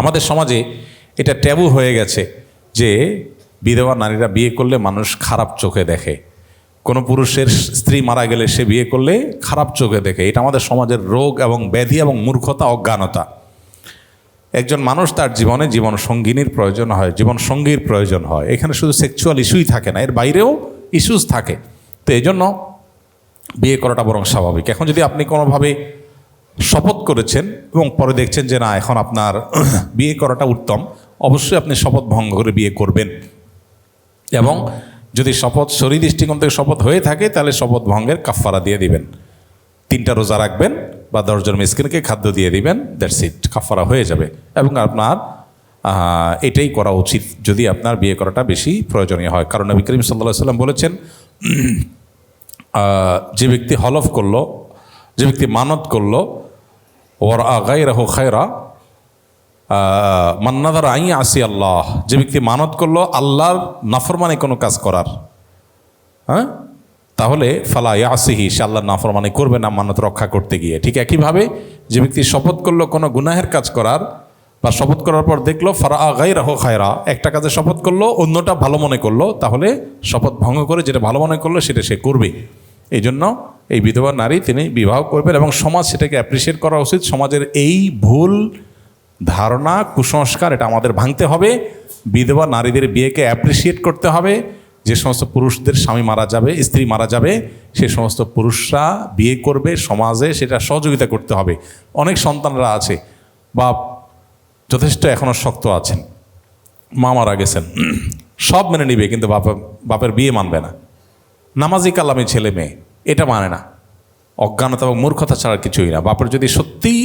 আমাদের সমাজে এটা ট্যাবু হয়ে গেছে যে বিধবা নারীরা বিয়ে করলে মানুষ খারাপ চোখে দেখে। কোনো পুরুষের স্ত্রী মারা গেলে সে বিয়ে করলে খারাপ চোখে দেখে। এটা আমাদের সমাজের রোগ এবং ব্যাধি এবং মূর্খতা, অজ্ঞানতা। একজন মানুষ তার জীবনে জীবন সঙ্গিনীর প্রয়োজন হয়, জীবন সঙ্গীর প্রয়োজন হয়। এখানে শুধু সেক্সুয়াল ইস্যুই থাকে না, এর বাইরেও ইস্যুস থাকে। তো এই জন্য বিয়ে করাটা বরং স্বাভাবিক। এখন যদি আপনি কোনোভাবে শপথ করেছেন এবং পরে দেখছেন যে না, এখন আপনার বিয়ে করাটা উত্তম, অবশ্যই আপনি শপথ ভঙ্গ করে বিয়ে করবেন। এবং যদি শপথ শরীর দৃষ্টিকোণ থেকে শপথ হয়ে থাকে, তাহলে শপথ ভঙ্গের কাফারা দিয়ে দিবেন। 3টা রোজা রাখবেন বা 10 জন মিসকিনকে খাদ্য দিয়ে দিবেন, দ্যাটস ইট, কাফারা হয়ে যাবে। এবং আপনার এটাই করা উচিত যদি আপনার বিয়ে করাটা বেশি প্রয়োজনীয় হয়। কারণ নবী করিম সাল্লাল্লাহু আলাইহি ওয়াসাল্লাম বলেছেন, যে ব্যক্তি হলফ করলো, যে ব্যক্তি মানত করলো, ওয়ার গায়রাহু খায়রা মান নাযারা আন ইয়াসি আল্লাহ, যে ব্যক্তি মানত করলো আল্লাহর নাফরমানি কোনো কাজ করার, তাহলে ফালা ইয়াসিহি, সে আল্লাহর নাফরমানি করবে না মানত রক্ষা করতে গিয়ে। ঠিক একইভাবে যে ব্যক্তি শপথ করলো কোনো গুনাহের কাজ করার, বা শপথ করার পর দেখলো ফারা গায়রাহু খায়রা, একটা কাজে শপথ করলো, অন্যটা ভালো মনে করলো, তাহলে শপথ ভঙ্গ করে যেটা ভালো মনে করলো সেটা সে করবে। এই জন্য এই বিধবা নারী তিনি বিবাহ করবেন এবং সমাজ সেটাকে অ্যাপ্রিসিয়েট করা উচিত। সমাজের এই ভুল ধারণা, কুসংস্কার, এটা আমাদের ভাঙতে হবে। বিধবা নারীদের বিয়েকে অ্যাপ্রিসিয়েট করতে হবে। যে সমস্ত পুরুষদের স্বামী মারা যাবে, স্ত্রী মারা যাবে, সে সমস্ত পুরুষরা বিয়ে করবে, সমাজে সেটা সহযোগিতা করতে হবে। অনেক সন্তানরা আছে বা যথেষ্ট এখনও শক্ত আছেন, মা মারা গেছেন, সব মেনে নিবে, কিন্তু বাপের বিয়ে মানবে না। নামাজি কালামি ছেলে মেয়ে এটা মানে না, অজ্ঞানতা এবং মূর্খতা ছাড়া কিছুই না। বাপের যদি সত্যিই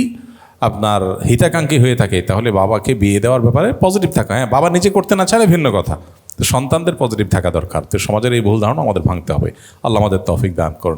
আপনার হিতাকাঙ্ক্ষী হয়ে থাকে তাহলে বাবাকে বিয়ে দেওয়ার ব্যাপারে পজিটিভ থাকা। হ্যাঁ, বাবা নিজে করতে না চাইলে ভিন্ন কথা, তো সন্তানদের পজিটিভ থাকা দরকার। তো সমাজের এই ভুল ধারণা আমাদের ভাঙতে হবে। আল্লাহ আমাদের তৌফিক দান করুন।